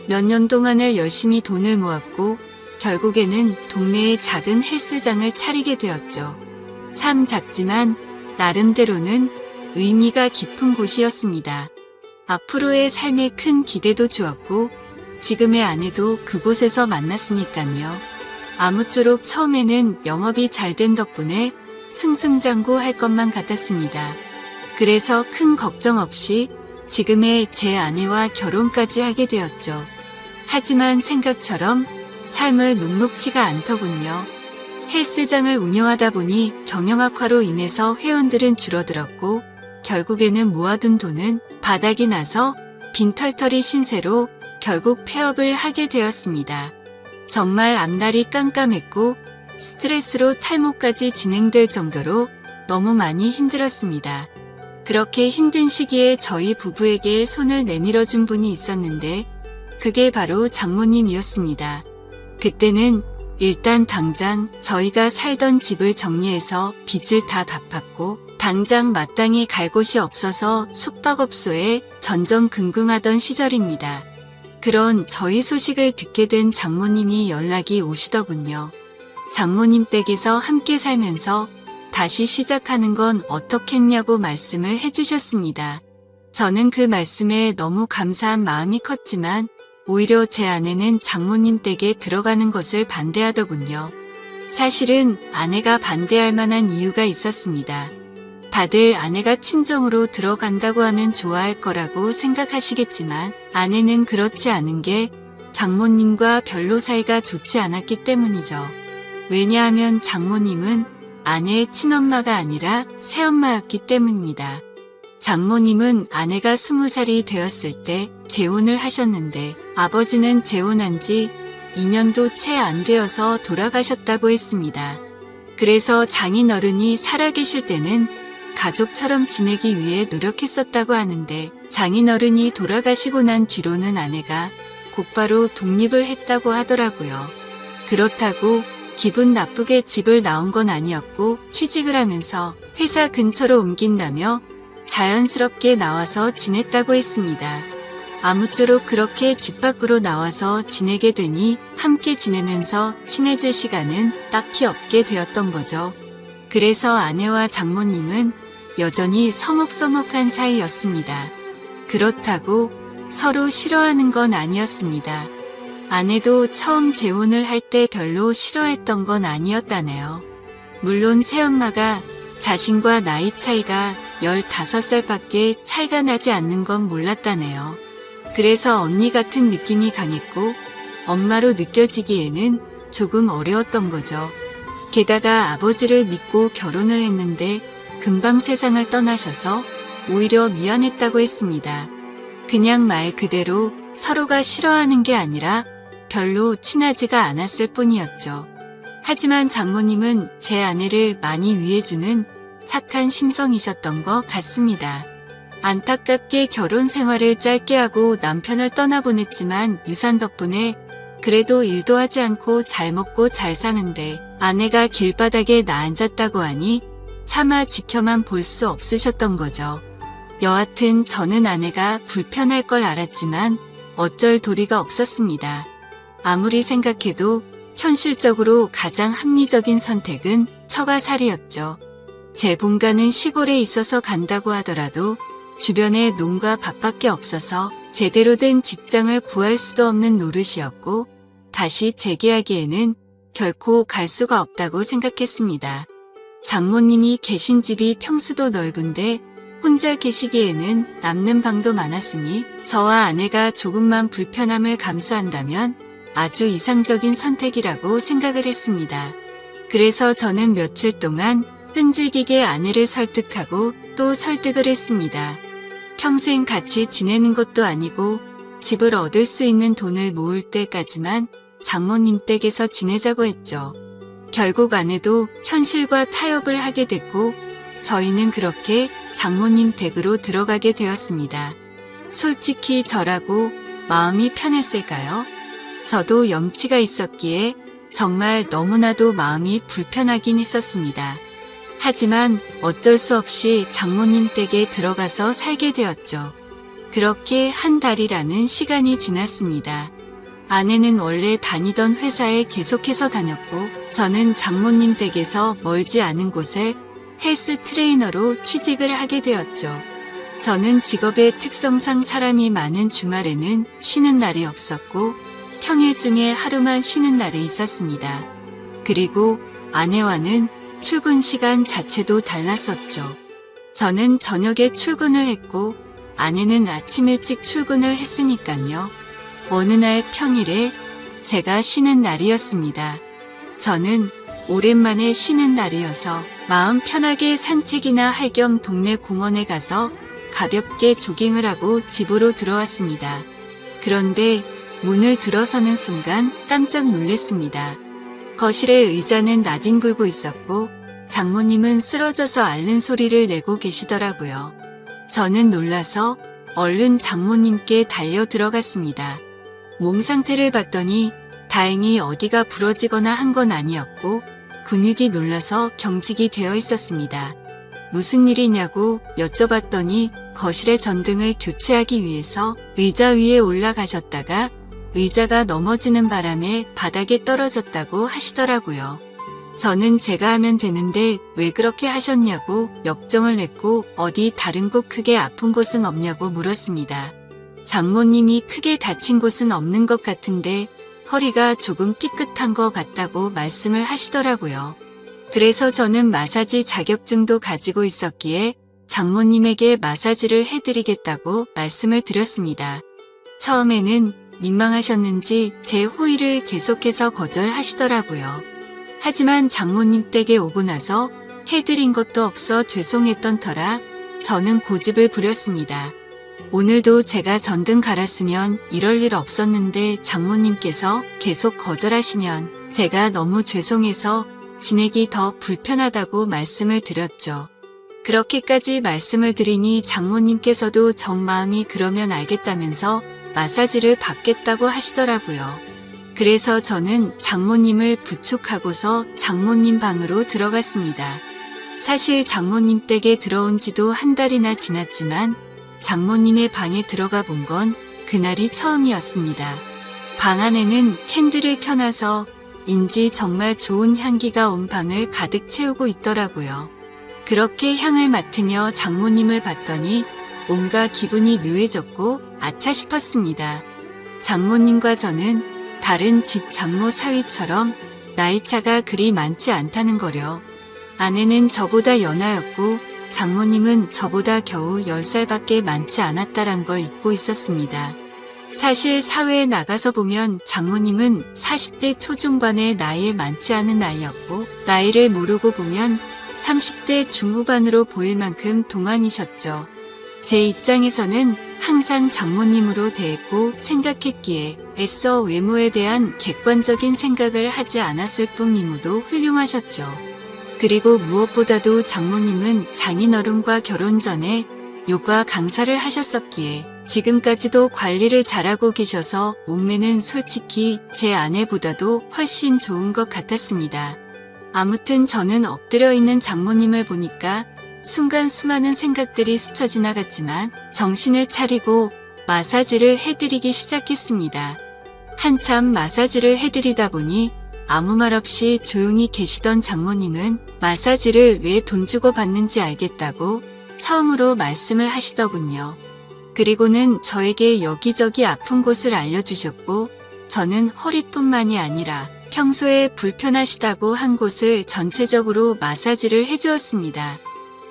몇 년 동안을 열심히 돈을 모았고 결국에는 동네에 작은 헬스장을 차리게 되었죠. 참 작지만 나름대로는 의미가 깊은 곳이었습니다. 앞으로의 삶에 큰 기대도 주었고 지금의 아내도 그곳에서 만났으니까요. 아무쪼록 처음에는 영업이 잘 된 덕분에 승승장구할 것만 같았습니다. 그래서 큰 걱정 없이 지금의 제 아내와 결혼까지 하게 되었죠. 하지만 생각처럼 삶을 녹록치가 않더군요. 헬스장을 운영하다 보니 경영 악화로 인해서 회원들은 줄어들었고 결국에는 모아둔 돈은 바닥이 나서 빈털터리 신세로 결국 폐업을 하게 되었습니다. 정말 앞날이 깜깜했고 스트레스로 탈모까지 진행될 정도로 너무 많이 힘들었습니다. 그렇게 힘든 시기에 저희 부부에게 손을 내밀어준 분이 있었는데 그게 바로 장모님이었습니다. 그때는 일단 당장 저희가 살던 집을 정리해서 빚을 다 갚았고 당장 마땅히 갈 곳이 없어서 숙박업소에 전전긍긍하던 시절입니다. 그런 저희 소식을 듣게 된 장모님이 연락이 오시더군요. 장모님 댁에서 함께 살면서 다시 시작하는 건 어떻겠냐고 말씀을 해주셨습니다. 저는 그 말씀에 너무 감사한 마음이 컸지만 오히려 제 아내는 장모님 댁에 들어가는 것을 반대하더군요. 사실은 아내가 반대할 만한 이유가 있었습니다. 다들 아내가 친정으로 들어간다고 하면 좋아할 거라고 생각하시겠지만 아내는 그렇지 않은 게 장모님과 별로 사이가 좋지 않았기 때문이죠. 왜냐하면 장모님은 아내의 친엄마가 아니라 새엄마였기 때문입니다. 장모님은 아내가 20살이 되었을 때 재혼을 하셨는데 아버지는 재혼한 지 2년도 채 안 되어서 돌아가셨다고 했습니다. 그래서 장인어른이 살아계실 때는 가족처럼 지내기 위해 노력했었다고 하는데 장인어른이 돌아가시고 난 뒤로는 아내가 곧바로 독립을 했다고 하더라고요. 그렇다고 기분 나쁘게 집을 나온 건 아니었고 취직을 하면서 회사 근처로 옮긴다며 자연스럽게 나와서 지냈다고 했습니다. 아무쪼록 그렇게 집 밖으로 나와서 지내게 되니 함께 지내면서 친해질 시간은 딱히 없게 되었던 거죠. 그래서 아내와 장모님은 여전히 서먹서먹한 사이였습니다. 그렇다고 서로 싫어하는 건 아니었습니다. 아내도 처음 재혼을 할 때 별로 싫어했던 건 아니었다네요. 물론 새엄마가 자신과 나이 차이가 15살밖에 차이가 나지 않는 건 몰랐다네요. 그래서 언니 같은 느낌이 강했고 엄마로 느껴지기에는 조금 어려웠던 거죠. 게다가 아버지를 믿고 결혼을 했는데 금방 세상을 떠나셔서 오히려 미안했다고 했습니다. 그냥 말 그대로 서로가 싫어하는 게 아니라 별로 친하지가 않았을 뿐이었죠. 하지만 장모님은 제 아내를 많이 위해주는 착한 심성이셨던 것 같습니다. 안타깝게 결혼 생활을 짧게 하고 남편을 떠나보냈지만 유산 덕분에 그래도 일도 하지 않고 잘 먹고 잘 사는데 아내가 길바닥에 나앉았다고 하니 차마 지켜만 볼 수 없으셨던 거죠. 여하튼 저는 아내가 불편할 걸 알았지만 어쩔 도리가 없었습니다. 아무리 생각해도 현실적으로 가장 합리적인 선택은 처가살이었죠. 제 본가는 시골에 있어서 간다고 하더라도 주변에 농가 밭밖에 없어서 제대로 된 직장을 구할 수도 없는 노릇이었고 다시 재개하기에는 결코 갈 수가 없다고 생각했습니다. 장모님이 계신 집이 평수도 넓은데 혼자 계시기에는 남는 방도 많았으니 저와 아내가 조금만 불편함을 감수한다면 아주 이상적인 선택이라고 생각을 했습니다. 그래서 저는 며칠 동안 끈질기게 아내를 설득하고 또 설득을 했습니다. 평생 같이 지내는 것도 아니고 집을 얻을 수 있는 돈을 모을 때까지만 장모님 댁에서 지내자고 했죠. 결국 아내도 현실과 타협을 하게 됐고 저희는 그렇게 장모님 댁으로 들어가게 되었습니다. 솔직히 저라고 마음이 편했을까요? 저도 염치가 있었기에 정말 너무나도 마음이 불편하긴 했었습니다. 하지만 어쩔 수 없이 장모님 댁에 들어가서 살게 되었죠. 그렇게 한 달이라는 시간이 지났습니다. 아내는 원래 다니던 회사에 계속해서 다녔고 저는 장모님 댁에서 멀지 않은 곳에 헬스 트레이너로 취직을 하게 되었죠. 저는 직업의 특성상 사람이 많은 주말에는 쉬는 날이 없었고 평일 중에 하루만 쉬는 날이 있었습니다. 그리고 아내와는 출근 시간 자체도 달랐었죠. 저는 저녁에 출근을 했고 아내는 아침 일찍 출근을 했으니까요. 어느 날 평일에 제가 쉬는 날이었습니다. 저는 오랜만에 쉬는 날이어서 마음 편하게 산책이나 할 겸 동네 공원에 가서 가볍게 조깅을 하고 집으로 들어왔습니다. 그런데 문을 들어서는 순간 깜짝 놀랐습니다. 거실에 의자는 나뒹굴고 있었고 장모님은 쓰러져서 앓는 소리를 내고 계시더라고요. 저는 놀라서 얼른 장모님께 달려 들어갔습니다. 몸 상태를 봤더니 다행히 어디가 부러지거나 한 건 아니었고 근육이 놀라서 경직이 되어 있었습니다. 무슨 일이냐고 여쭤봤더니 거실의 전등을 교체하기 위해서 의자 위에 올라가셨다가 의자가 넘어지는 바람에 바닥에 떨어졌다고 하시더라고요. 저는 제가 하면 되는데 왜 그렇게 하셨냐고 역정을 냈고 어디 다른 곳 크게 아픈 곳은 없냐고 물었습니다. 장모님이 크게 다친 곳은 없는 것 같은데 허리가 조금 삐끗한 것 같다고 말씀을 하시더라고요. 그래서 저는 마사지 자격증도 가지고 있었기에 장모님에게 마사지를 해드리겠다고 말씀을 드렸습니다. 처음에는 민망하셨는지 제 호의를 계속해서 거절하시더라고요. 하지만 장모님 댁에 오고 나서 해드린 것도 없어 죄송했던 터라 저는 고집을 부렸습니다. 오늘도 제가 전등 갈았으면 이럴 일 없었는데 장모님께서 계속 거절하시면 제가 너무 죄송해서 지내기 더 불편하다고 말씀을 드렸죠. 그렇게까지 말씀을 드리니 장모님께서도 정마음이 그러면 알겠다면서 마사지를 받겠다고 하시더라고요. 그래서 저는 장모님을 부축하고서 장모님 방으로 들어갔습니다. 사실 장모님 댁에 들어온 지도 한 달이나 지났지만 장모님의 방에 들어가 본 건 그날이 처음이었습니다. 방 안에는 캔들을 켜놔서 인지 정말 좋은 향기가 온 방을 가득 채우고 있더라고요. 그렇게 향을 맡으며 장모님을 봤더니 뭔가 기분이 묘해졌고 아차 싶었습니다. 장모님과 저는 다른 집 장모 사위처럼 나이차가 그리 많지 않다는 거려. 아내는 저보다 연하였고 장모님은 저보다 겨우 10살밖에 많지 않았다란 걸 잊고 있었습니다. 사실 사회에 나가서 보면 장모님은 40대 초중반의 나이에 많지 않은 나이였고 나이를 모르고 보면 30대 중후반으로 보일 만큼 동안이셨죠. 제 입장에서는 항상 장모님으로 대했고 생각했기에 애써 외모에 대한 객관적인 생각을 하지 않았을 뿐 미모도 훌륭하셨죠. 그리고 무엇보다도 장모님은 장인어른과 결혼 전에 요가 강사를 하셨었기에 지금까지도 관리를 잘하고 계셔서 몸매는 솔직히 제 아내보다도 훨씬 좋은 것 같았습니다. 아무튼 저는 엎드려 있는 장모님을 보니까 순간 수많은 생각들이 스쳐 지나갔지만 정신을 차리고 마사지를 해드리기 시작했습니다. 한참 마사지를 해드리다 보니 아무 말 없이 조용히 계시던 장모님은 마사지를 왜 돈 주고 받는지 알겠다고 처음으로 말씀을 하시더군요. 그리고는 저에게 여기저기 아픈 곳을 알려주셨고 저는 허리뿐만이 아니라 평소에 불편하시다고 한 곳을 전체적으로 마사지를 해주었습니다.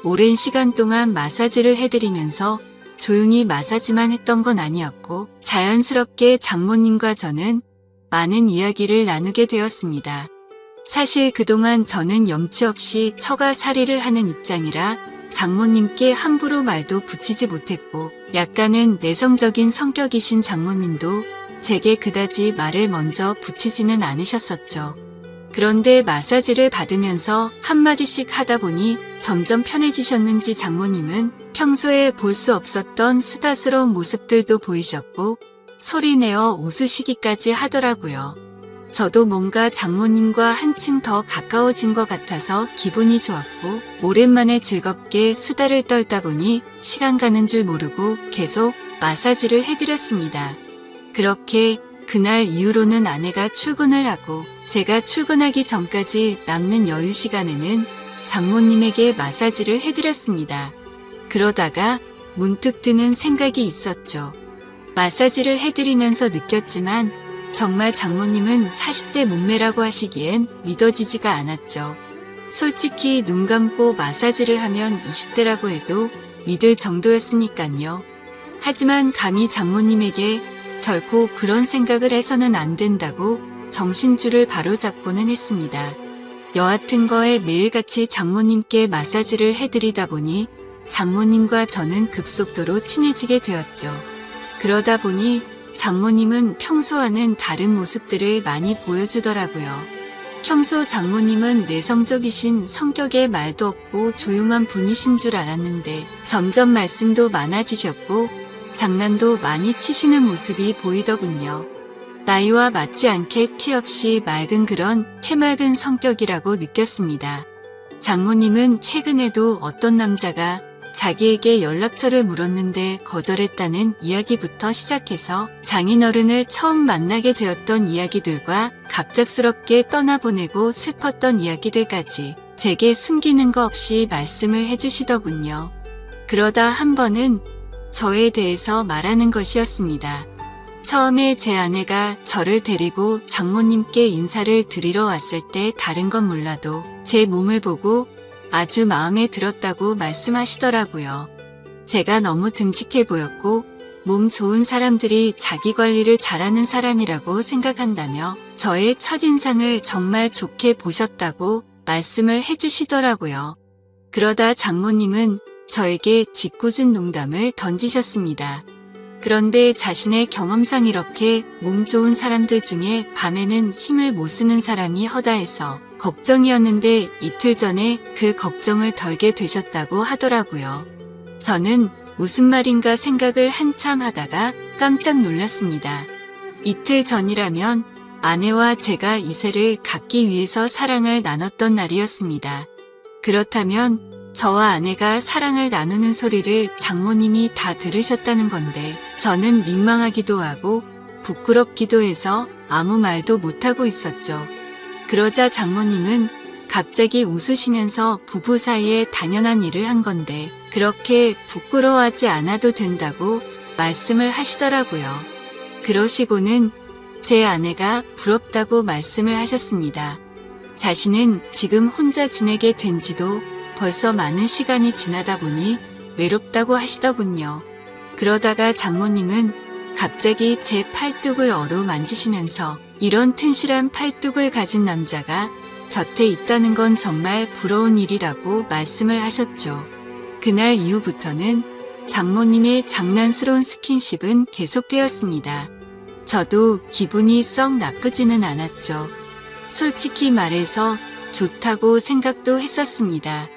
오랜 시간 동안 마사지를 해드리면서 조용히 마사지만 했던 건 아니었고 자연스럽게 장모님과 저는 많은 이야기를 나누게 되었습니다. 사실 그동안 저는 염치 없이 처가살이를 하는 입장이라 장모님께 함부로 말도 붙이지 못했고 약간은 내성적인 성격이신 장모님도 제게 그다지 말을 먼저 붙이지는 않으셨었죠. 그런데 마사지를 받으면서 한마디씩 하다 보니 점점 편해지셨는지 장모님은 평소에 볼 수 없었던 수다스러운 모습들도 보이셨고 소리내어 웃으시기까지 하더라고요. 저도 뭔가 장모님과 한층 더 가까워진 것 같아서 기분이 좋았고 오랜만에 즐겁게 수다를 떨다 보니 시간 가는 줄 모르고 계속 마사지를 해드렸습니다. 그렇게 그날 이후로는 아내가 출근을 하고 제가 출근하기 전까지 남는 여유 시간에는 장모님에게 마사지를 해드렸습니다. 그러다가 문득 드는 생각이 있었죠. 마사지를 해드리면서 느꼈지만 정말 장모님은 40대 몸매라고 하시기엔 믿어지지가 않았죠. 솔직히 눈 감고 마사지를 하면 20대라고 해도 믿을 정도였으니깐요. 하지만 감히 장모님에게 결코 그런 생각을 해서는 안 된다고 정신줄을 바로잡고는 했습니다. 여하튼 거에 매일같이 장모님께 마사지를 해드리다 보니 장모님과 저는 급속도로 친해지게 되었죠. 그러다 보니 장모님은 평소와는 다른 모습들을 많이 보여주더라고요. 평소 장모님은 내성적이신 성격에 말도 없고 조용한 분이신 줄 알았는데 점점 말씀도 많아지셨고 장난도 많이 치시는 모습이 보이더군요. 나이와 맞지 않게 티 없이 맑은 그런 해맑은 성격이라고 느꼈습니다. 장모님은 최근에도 어떤 남자가 자기에게 연락처를 물었는데 거절했다는 이야기부터 시작해서 장인어른을 처음 만나게 되었던 이야기들과 갑작스럽게 떠나보내고 슬펐던 이야기들까지 제게 숨기는 거 없이 말씀을 해주시더군요. 그러다 한 번은 저에 대해서 말하는 것이었습니다. 처음에 제 아내가 저를 데리고 장모님께 인사를 드리러 왔을 때 다른 건 몰라도 제 몸을 보고 아주 마음에 들었다고 말씀하시더라고요. 제가 너무 듬직해 보였고 몸 좋은 사람들이 자기 관리를 잘하는 사람이라고 생각한다며 저의 첫인상을 정말 좋게 보셨다고 말씀을 해주시더라고요. 그러다 장모님은 저에게 짓궂은 농담을 던지셨습니다. 그런데 자신의 경험상 이렇게 몸 좋은 사람들 중에 밤에는 힘을 못 쓰는 사람이 허다해서 걱정이었는데 이틀 전에 그 걱정을 덜게 되셨다고 하더라고요. 저는 무슨 말인가 생각을 한참 하다가 깜짝 놀랐습니다. 이틀 전이라면 아내와 제가 이세를 갖기 위해서 사랑을 나눴던 날이었습니다. 그렇다면 저와 아내가 사랑을 나누는 소리를 장모님이 다 들으셨다는 건데 저는 민망하기도 하고 부끄럽기도 해서 아무 말도 못하고 있었죠. 그러자 장모님은 갑자기 웃으시면서 부부 사이에 당연한 일을 한 건데 그렇게 부끄러워하지 않아도 된다고 말씀을 하시더라고요. 그러시고는 제 아내가 부럽다고 말씀을 하셨습니다. 자신은 지금 혼자 지내게 된 지도 벌써 많은 시간이 지나다 보니 외롭다고 하시더군요. 그러다가 장모님은 갑자기 제 팔뚝을 어루만지시면서 이런 튼실한 팔뚝을 가진 남자가 곁에 있다는 건 정말 부러운 일이라고 말씀을 하셨죠. 그날 이후부터는 장모님의 장난스러운 스킨십은 계속되었습니다. 저도 기분이 썩 나쁘지는 않았죠. 솔직히 말해서 좋다고 생각도 했었습니다.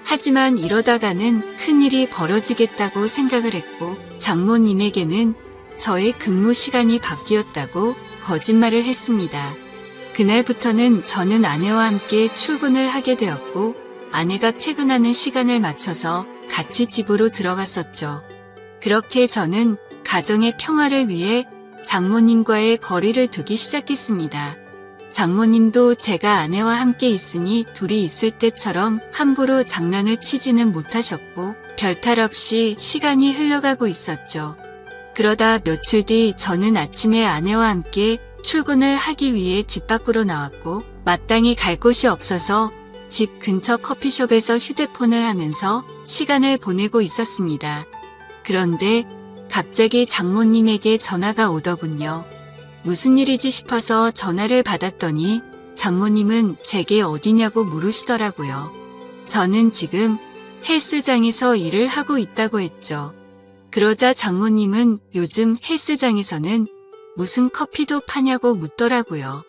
하지만 이러다가는 큰일이 벌어지겠다고 생각을 했고 장모님에게는 저의 근무 시간이 바뀌었다고 거짓말을 했습니다. 그날부터는 저는 아내와 함께 출근을 하게 되었고 아내가 퇴근하는 시간을 맞춰서 같이 집으로 들어갔었죠. 그렇게 저는 가정의 평화를 위해 장모님과의 거리를 두기 시작했습니다. 장모님도 제가 아내와 함께 있으니 둘이 있을 때처럼 함부로 장난을 치지는 못하셨고 별탈 없이 시간이 흘러가고 있었죠. 그러다 며칠 뒤 저는 아침에 아내와 함께 출근을 하기 위해 집 밖으로 나왔고 마땅히 갈 곳이 없어서 집 근처 커피숍에서 휴대폰을 하면서 시간을 보내고 있었습니다. 그런데 갑자기 장모님에게 전화가 오더군요. 무슨 일이지 싶어서 전화를 받았더니 장모님은 제게 어디냐고 물으시더라고요. 저는 지금 헬스장에서 일을 하고 있다고 했죠. 그러자 장모님은 요즘 헬스장에서는 무슨 커피도 파냐고 묻더라고요.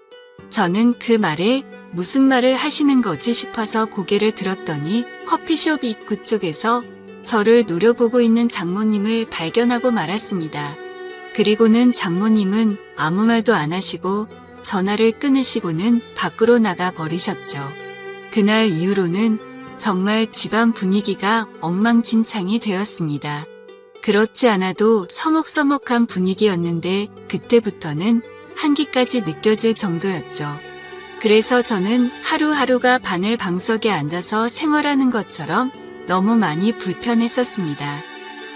저는 그 말에 무슨 말을 하시는 거지 싶어서 고개를 들었더니 커피숍 입구 쪽에서 저를 노려보고 있는 장모님을 발견하고 말았습니다. 그리고는 장모님은 아무 말도 안 하시고 전화를 끊으시고는 밖으로 나가 버리셨죠. 그날 이후로는 정말 집안 분위기가 엉망진창이 되었습니다. 그렇지 않아도 서먹서먹한 분위기였는데 그때부터는 한기까지 느껴질 정도였죠. 그래서 저는 하루하루가 바늘 방석에 앉아서 생활하는 것처럼 너무 많이 불편했었습니다.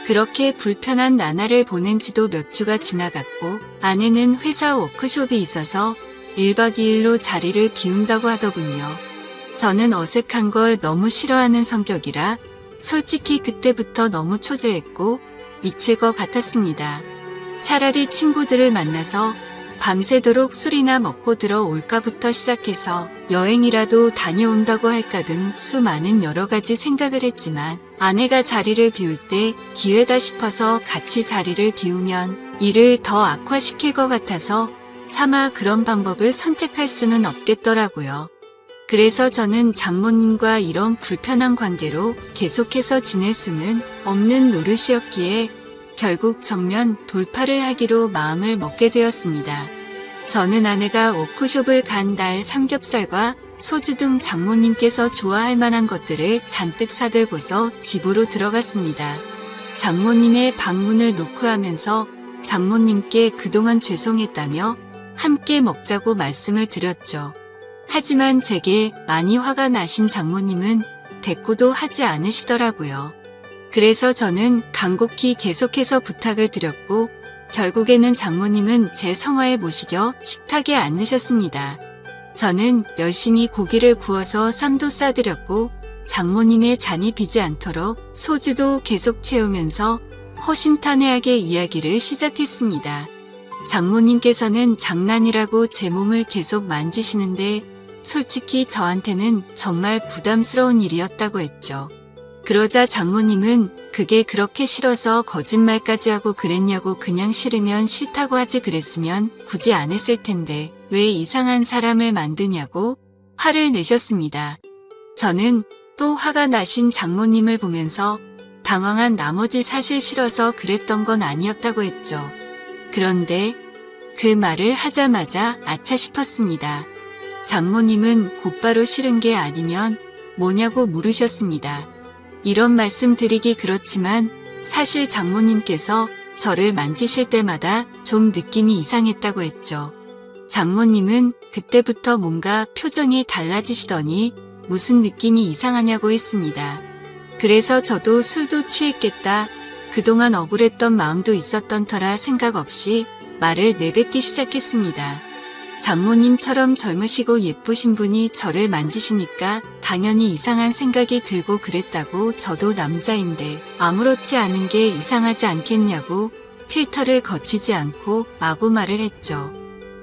그렇게 불편한 나날을 보낸 지도 몇 주가 지나갔고 아내는 회사 워크숍이 있어서 1박 2일로 자리를 비운다고 하더군요. 저는 어색한 걸 너무 싫어하는 성격이라 솔직히 그때부터 너무 초조했고 미칠 것 같았습니다. 차라리 친구들을 만나서 밤새도록 술이나 먹고 들어올까부터 시작해서 여행이라도 다녀온다고 할까 등 수많은 여러 가지 생각을 했지만 아내가 자리를 비울 때 기회다 싶어서 같이 자리를 비우면 일을 더 악화시킬 것 같아서 차마 그런 방법을 선택할 수는 없겠더라고요. 그래서 저는 장모님과 이런 불편한 관계로 계속해서 지낼 수는 없는 노릇이었기에 결국 정면 돌파를 하기로 마음을 먹게 되었습니다. 저는 아내가 워크숍을 간 날 삼겹살과 소주 등 장모님께서 좋아할 만한 것들을 잔뜩 사들고서 집으로 들어갔습니다. 장모님의 방문을 노크하면서 장모님께 그동안 죄송했다며 함께 먹자고 말씀을 드렸죠. 하지만 제게 많이 화가 나신 장모님은 대꾸도 하지 않으시더라고요. 그래서 저는 간곡히 계속해서 부탁을 드렸고 결국에는 장모님은 제 성화에 모시겨 식탁에 앉으셨습니다. 저는 열심히 고기를 구워서 쌈도 싸드렸고 장모님의 잔이 비지 않도록 소주도 계속 채우면서 허심탄회하게 이야기를 시작했습니다. 장모님께서는 장난이라고 제 몸을 계속 만지시는데 솔직히 저한테는 정말 부담스러운 일이었다고 했죠. 그러자 장모님은 그게 그렇게 싫어서 거짓말까지 하고 그랬냐고 그냥 싫으면 싫다고 하지 그랬으면 굳이 안 했을 텐데 왜 이상한 사람을 만드냐고 화를 내셨습니다. 저는 또 화가 나신 장모님을 보면서 당황한 나머지 사실 싫어서 그랬던 건 아니었다고 했죠. 그런데 그 말을 하자마자 아차 싶었습니다. 장모님은 곧바로 싫은 게 아니면 뭐냐고 물으셨습니다. 이런 말씀 드리기 그렇지만 사실 장모님께서 저를 만지실 때마다 좀 느낌이 이상했다고 했죠. 장모님은 그때부터 뭔가 표정이 달라지시더니 무슨 느낌이 이상하냐고 했습니다. 그래서 저도 술도 취했겠다. 그동안 억울했던 마음도 있었던 터라 생각 없이 말을 내뱉기 시작했습니다. 장모님처럼 젊으시고 예쁘신 분이 저를 만지시니까 당연히 이상한 생각이 들고 그랬다고 저도 남자인데 아무렇지 않은 게 이상하지 않겠냐고 필터를 거치지 않고 마구 말을 했죠.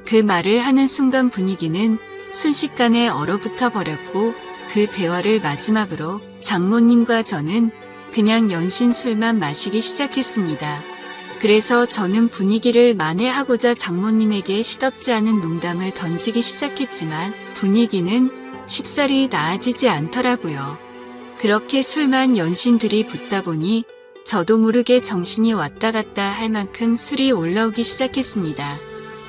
그 말을 하는 순간 분위기는 순식간에 얼어붙어 버렸고 그 대화를 마지막으로 장모님과 저는 그냥 연신 술만 마시기 시작했습니다. 그래서 저는 분위기를 만회하고자 장모님에게 시덥지 않은 농담을 던지기 시작했지만 분위기는 쉽사리 나아지지 않더라고요. 그렇게 술만 연신 들이붓다 보니 저도 모르게 정신이 왔다 갔다 할 만큼 술이 올라오기 시작했습니다.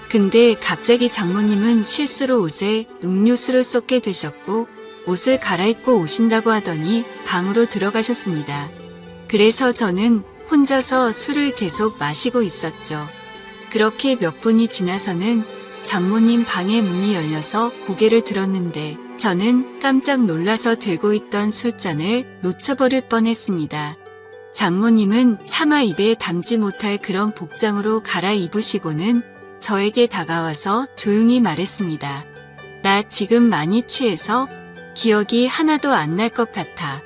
근데 갑자기 장모님은 실수로 옷에 음료수를 쏟게 되셨고 옷을 갈아입고 오신다고 하더니 방으로 들어가셨습니다. 그래서 저는 혼자서 술을 계속 마시고 있었죠. 그렇게 몇 분이 지나서는 장모님 방의 문이 열려서 고개를 들었는데 저는 깜짝 놀라서 들고 있던 술잔을 놓쳐버릴 뻔했습니다. 장모님은 차마 입에 담지 못할 그런 복장으로 갈아입으시고는 저에게 다가와서 조용히 말했습니다. 나 지금 많이 취해서 기억이 하나도 안 날 것 같아.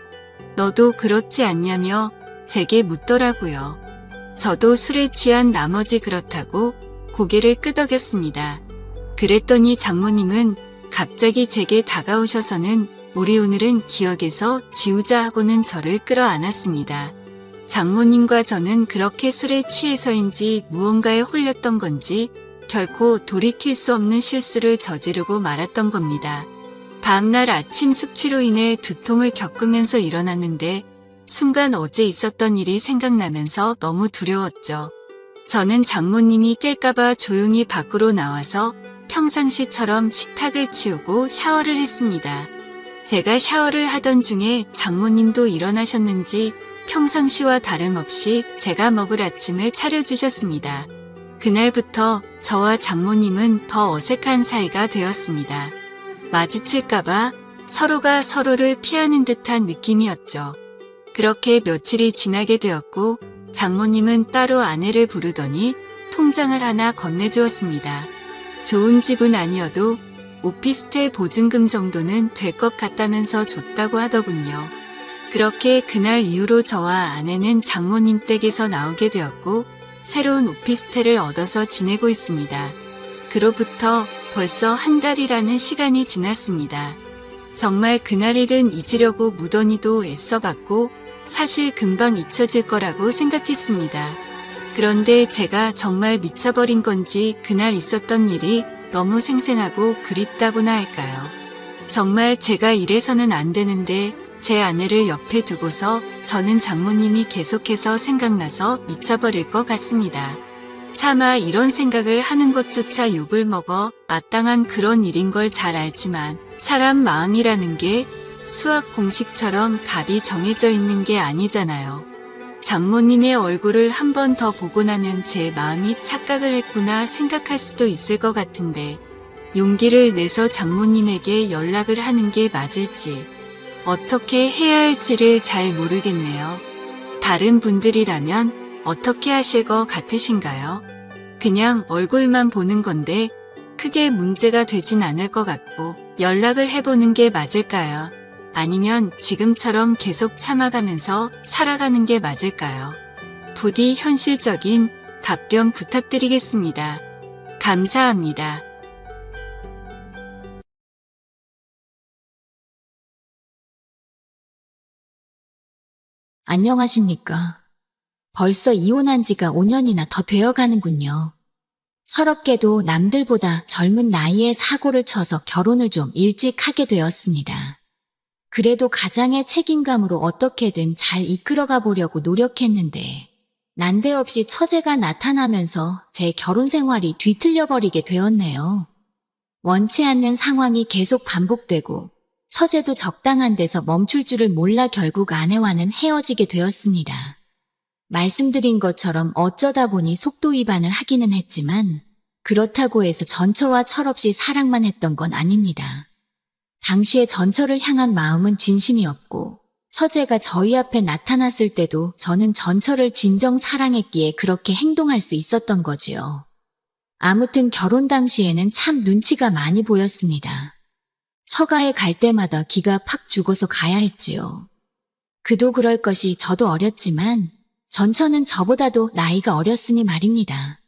너도 그렇지 않냐며 제게 묻더라고요. 저도 술에 취한 나머지 그렇다고 고개를 끄덕였습니다. 그랬더니 장모님은 갑자기 제게 다가오셔서는 우리 오늘은 기억에서 지우자 하고는 저를 끌어안았습니다. 장모님과 저는 그렇게 술에 취해서인지 무언가에 홀렸던 건지 결코 돌이킬 수 없는 실수를 저지르고 말았던 겁니다. 다음날 아침 숙취로 인해 두통을 겪으면서 일어났는데 순간 어제 있었던 일이 생각나면서 너무 두려웠죠. 저는 장모님이 깰까봐 조용히 밖으로 나와서 평상시처럼 식탁을 치우고 샤워를 했습니다. 제가 샤워를 하던 중에 장모님도 일어나셨는지 평상시와 다름없이 제가 먹을 아침을 차려주셨습니다. 그날부터 저와 장모님은 더 어색한 사이가 되었습니다. 마주칠까봐 서로가 서로를 피하는 듯한 느낌이었죠. 그렇게 며칠이 지나게 되었고 장모님은 따로 아내를 부르더니 통장을 하나 건네주었습니다. 좋은 집은 아니어도 오피스텔 보증금 정도는 될 것 같다면서 줬다고 하더군요. 그렇게 그날 이후로 저와 아내는 장모님 댁에서 나오게 되었고 새로운 오피스텔을 얻어서 지내고 있습니다. 그로부터 벌써 한 달이라는 시간이 지났습니다. 정말 그날 일은 잊으려고 무던히도 애써봤고 사실 금방 잊혀질 거라고 생각했습니다. 그런데 제가 정말 미쳐버린 건지 그날 있었던 일이 너무 생생하고 그립다고나 할까요? 정말 제가 이래서는 안 되는데 제 아내를 옆에 두고서 저는 장모님이 계속해서 생각나서 미쳐버릴 것 같습니다. 차마 이런 생각을 하는 것조차 욕을 먹어 마땅한 그런 일인 걸 잘 알지만 사람 마음이라는 게 수학 공식처럼 답이 정해져 있는 게 아니잖아요. 장모님의 얼굴을 한 번 더 보고 나면 제 마음이 착각을 했구나 생각할 수도 있을 것 같은데 용기를 내서 장모님에게 연락을 하는 게 맞을지 어떻게 해야 할지를 잘 모르겠네요. 다른 분들이라면 어떻게 하실 것 같으신가요? 그냥 얼굴만 보는 건데 크게 문제가 되진 않을 것 같고 연락을 해보는 게 맞을까요? 아니면 지금처럼 계속 참아가면서 살아가는 게 맞을까요? 부디 현실적인 답변 부탁드리겠습니다. 감사합니다. 안녕하십니까. 벌써 이혼한 지가 5년이나 더 되어 가는군요. 철없게도 남들보다 젊은 나이에 사고를 쳐서 결혼을 좀 일찍 하게 되었습니다. 그래도 가장의 책임감으로 어떻게든 잘 이끌어가 보려고 노력했는데 난데없이 처제가 나타나면서 제 결혼 생활이 뒤틀려 버리게 되었네요. 원치 않는 상황이 계속 반복되고 처제도 적당한 데서 멈출 줄을 몰라 결국 아내와는 헤어지게 되었습니다. 말씀드린 것처럼 어쩌다 보니 속도 위반을 하기는 했지만 그렇다고 해서 전처와 철없이 사랑만 했던 건 아닙니다. 당시에 전처를 향한 마음은 진심이었고 처제가 저희 앞에 나타났을 때도 저는 전처를 진정 사랑했기에 그렇게 행동할 수 있었던 거지요. 아무튼 결혼 당시에는 참 눈치가 많이 보였습니다. 처가에 갈 때마다 기가 팍 죽어서 가야 했지요. 그도 그럴 것이 저도 어렸지만 전처는 저보다도 나이가 어렸으니 말입니다.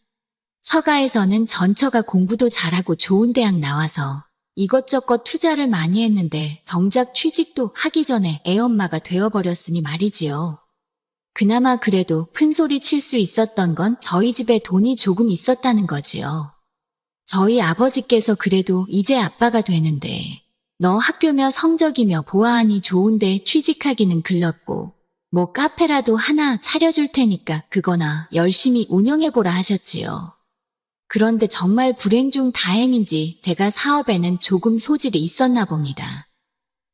처가에서는 전처가 공부도 잘하고 좋은 대학 나와서 이것저것 투자를 많이 했는데 정작 취직도 하기 전에 애엄마가 되어버렸으니 말이지요. 그나마 그래도 큰소리 칠 수 있었던 건 저희 집에 돈이 조금 있었다는 거지요. 저희 아버지께서 그래도 이제 아빠가 되는데 너 학교며 성적이며 보아하니 좋은데 취직하기는 글렀고 뭐 카페라도 하나 차려줄 테니까 그거나 열심히 운영해보라 하셨지요. 그런데 정말 불행 중 다행인지 제가 사업에는 조금 소질이 있었나 봅니다.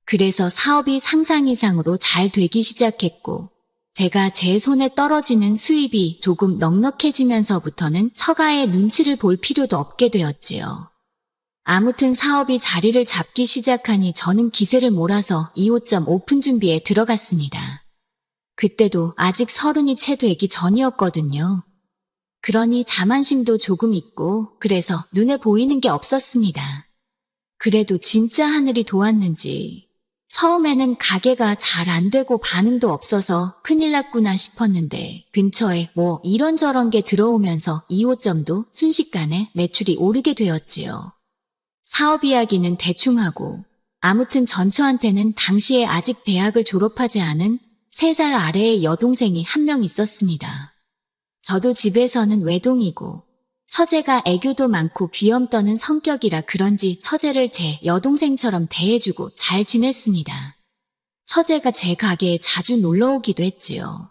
그래서 사업이 상상 이상으로 잘 되기 시작했고 제가 제 손에 떨어지는 수입이 조금 넉넉해지면서부터는 처가의 눈치를 볼 필요도 없게 되었지요. 아무튼 사업이 자리를 잡기 시작하니 저는 기세를 몰아서 2호점 오픈 준비에 들어갔습니다. 그때도 아직 30이 채 되기 전이었거든요. 그러니 자만심도 조금 있고 그래서 눈에 보이는 게 없었습니다. 그래도 진짜 하늘이 도왔는지 처음에는 가게가 잘 안 되고 반응도 없어서 큰일 났구나 싶었는데 근처에 뭐 이런저런 게 들어오면서 2호점도 순식간에 매출이 오르게 되었지요. 사업 이야기는 대충 하고 아무튼 전처한테는 당시에 아직 대학을 졸업하지 않은 3살 아래의 여동생이 한 명 있었습니다. 저도 집에서는 외동이고 처제가 애교도 많고 귀염 떠는 성격이라 그런지 처제를 제 여동생처럼 대해주고 잘 지냈습니다. 처제가 제 가게에 자주 놀러 오기도 했지요.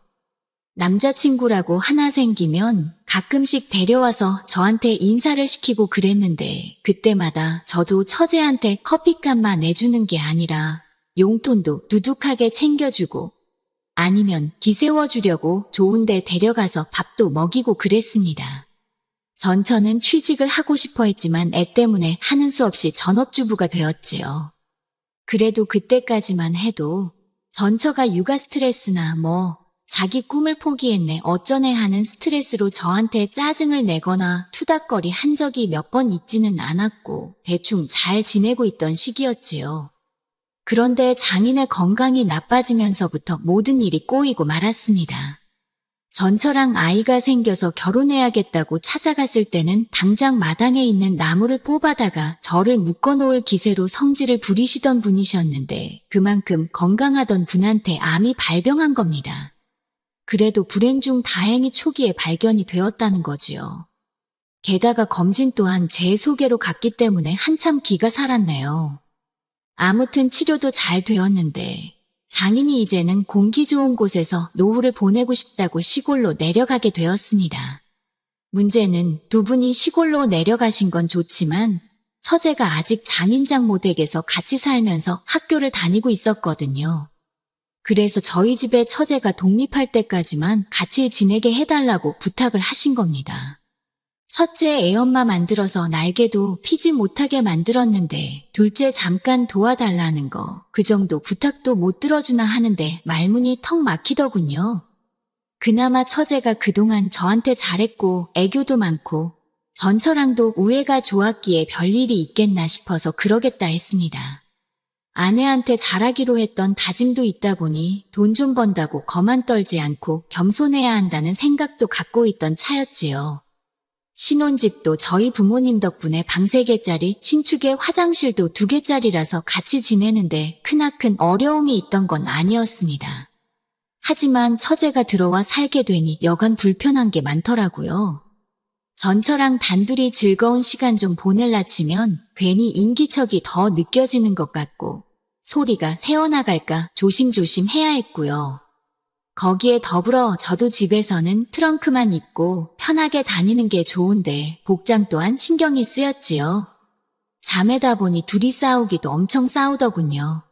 남자친구라고 하나 생기면 가끔씩 데려와서 저한테 인사를 시키고 그랬는데 그때마다 저도 처제한테 커피값만 내주는 게 아니라 용돈도 두둑하게 챙겨주고 아니면 기세워주려고 좋은데 데려가서 밥도 먹이고 그랬습니다. 전처는 취직을 하고 싶어 했지만 애 때문에 하는 수 없이 전업주부가 되었지요. 그래도 그때까지만 해도 전처가 육아 스트레스나 뭐 자기 꿈을 포기했네 어쩌네 하는 스트레스로 저한테 짜증을 내거나 투닥거리 한 적이 몇 번 있지는 않았고 대충 잘 지내고 있던 시기였지요. 그런데 장인의 건강이 나빠지면서부터 모든 일이 꼬이고 말았습니다. 전처랑 아이가 생겨서 결혼해야겠다고 찾아갔을 때는 당장 마당에 있는 나무를 뽑아다가 저를 묶어놓을 기세로 성질을 부리시던 분이셨는데 그만큼 건강하던 분한테 암이 발병한 겁니다. 그래도 불행 중 다행히 초기에 발견이 되었다는 거지요. 게다가 검진 또한 제 소개로 갔기 때문에 한참 기가 살았네요. 아무튼 치료도 잘 되었는데 장인이 이제는 공기 좋은 곳에서 노후를 보내고 싶다고 시골로 내려가게 되었습니다. 문제는 두 분이 시골로 내려가신 건 좋지만 처제가 아직 장인장 모댁에서 같이 살면서 학교를 다니고 있었거든요. 그래서 저희 집에 처제가 독립할 때까지만 같이 지내게 해달라고 부탁을 하신 겁니다. 첫째 애엄마 만들어서 날개도 피지 못하게 만들었는데 둘째 잠깐 도와달라는 거 그 정도 부탁도 못 들어주나 하는데 말문이 턱 막히더군요. 그나마 처제가 그동안 저한테 잘했고 애교도 많고 전처랑도 우애가 좋았기에 별일이 있겠나 싶어서 그러겠다 했습니다. 아내한테 잘하기로 했던 다짐도 있다 보니 돈 좀 번다고 거만 떨지 않고 겸손해야 한다는 생각도 갖고 있던 차였지요. 신혼집도 저희 부모님 덕분에 방 3개짜리, 신축에 화장실도 2개짜리라서 같이 지내는데 크나큰 어려움이 있던 건 아니었습니다. 하지만 처제가 들어와 살게 되니 여간 불편한 게 많더라고요. 전처랑 단둘이 즐거운 시간 좀 보낼라 치면 괜히 인기척이 더 느껴지는 것 같고 소리가 새어나갈까 조심조심 해야 했고요. 거기에 더불어 저도 집에서는 트렁크만 입고 편하게 다니는 게 좋은데 복장 또한 신경이 쓰였지요. 자매다 보니 둘이 싸우기도 엄청 싸우더군요.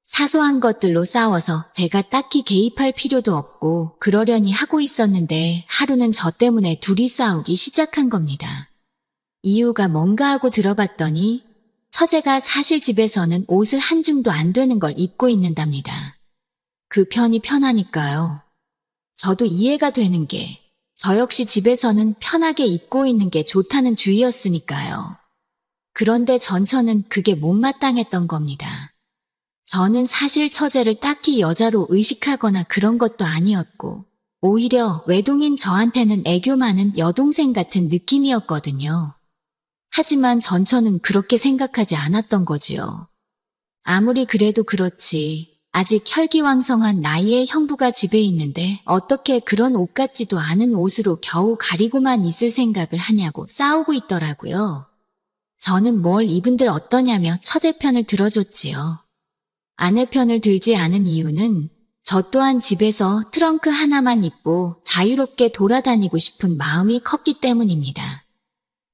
사소한 것들로 싸워서 제가 딱히 개입할 필요도 없고 그러려니 하고 있었는데 하루는 저 때문에 둘이 싸우기 시작한 겁니다. 이유가 뭔가 하고 들어봤더니 처제가 사실 집에서는 옷을 한 줌도 안 되는 걸 입고 있는답니다. 그 편이 편하니까요. 저도 이해가 되는 게 저 역시 집에서는 편하게 입고 있는 게 좋다는 주의였으니까요. 그런데 전처는 그게 못마땅했던 겁니다. 저는 사실 처제를 딱히 여자로 의식하거나 그런 것도 아니었고 오히려 외동인 저한테는 애교 많은 여동생 같은 느낌이었거든요. 하지만 전처는 그렇게 생각하지 않았던 거지요. 아무리 그래도 그렇지 아직 혈기왕성한 나이의 형부가 집에 있는데 어떻게 그런 옷 같지도 않은 옷으로 겨우 가리고만 있을 생각을 하냐고 싸우고 있더라고요. 저는 뭘 입은들 어떠냐며 처제 편을 들어줬지요. 아내 편을 들지 않은 이유는 저 또한 집에서 트렁크 하나만 입고 자유롭게 돌아다니고 싶은 마음이 컸기 때문입니다.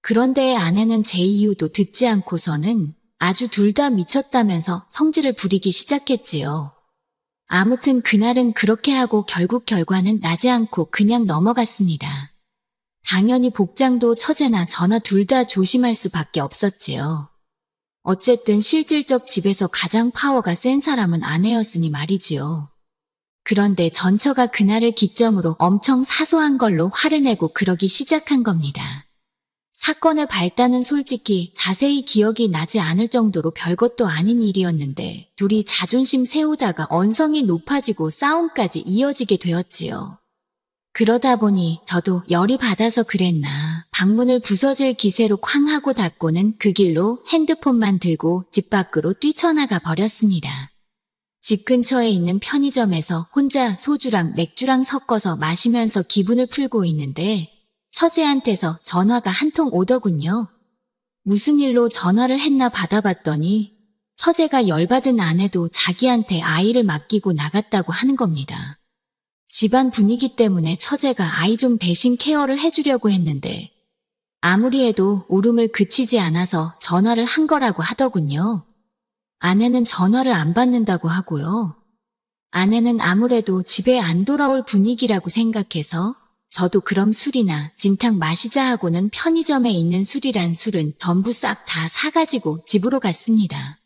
그런데 아내는 제 이유도 듣지 않고서는 아주 둘 다 미쳤다면서 성질을 부리기 시작했지요. 아무튼 그날은 그렇게 하고 결국 결과는 나지 않고 그냥 넘어갔습니다. 당연히 복장도 처제나 저나 둘 다 조심할 수밖에 없었지요. 어쨌든 실질적 집에서 가장 파워가 센 사람은 아내였으니 말이지요. 그런데 전처가 그날을 기점으로 엄청 사소한 걸로 화를 내고 그러기 시작한 겁니다. 사건의 발단은 솔직히 자세히 기억이 나지 않을 정도로 별것도 아닌 일이었는데 둘이 자존심 세우다가 언성이 높아지고 싸움까지 이어지게 되었지요. 그러다 보니 저도 열이 받아서 그랬나 방문을 부서질 기세로 쾅 하고 닫고는 그 길로 핸드폰만 들고 집 밖으로 뛰쳐나가 버렸습니다. 집 근처에 있는 편의점에서 혼자 소주랑 맥주랑 섞어서 마시면서 기분을 풀고 있는데 처제한테서 전화가 한 통 오더군요. 무슨 일로 전화를 했나 받아봤더니 처제가 열받은 아내도 자기한테 아이를 맡기고 나갔다고 하는 겁니다. 집안 분위기 때문에 처제가 아이 좀 대신 케어를 해주려고 했는데 아무리 해도 울음을 그치지 않아서 전화를 한 거라고 하더군요. 아내는 전화를 안 받는다고 하고요. 아내는 아무래도 집에 안 돌아올 분위기라고 생각해서 저도 그럼 술이나 진탕 마시자 하고는 편의점에 있는 술이란 술은 전부 싹 다 사가지고 집으로 갔습니다.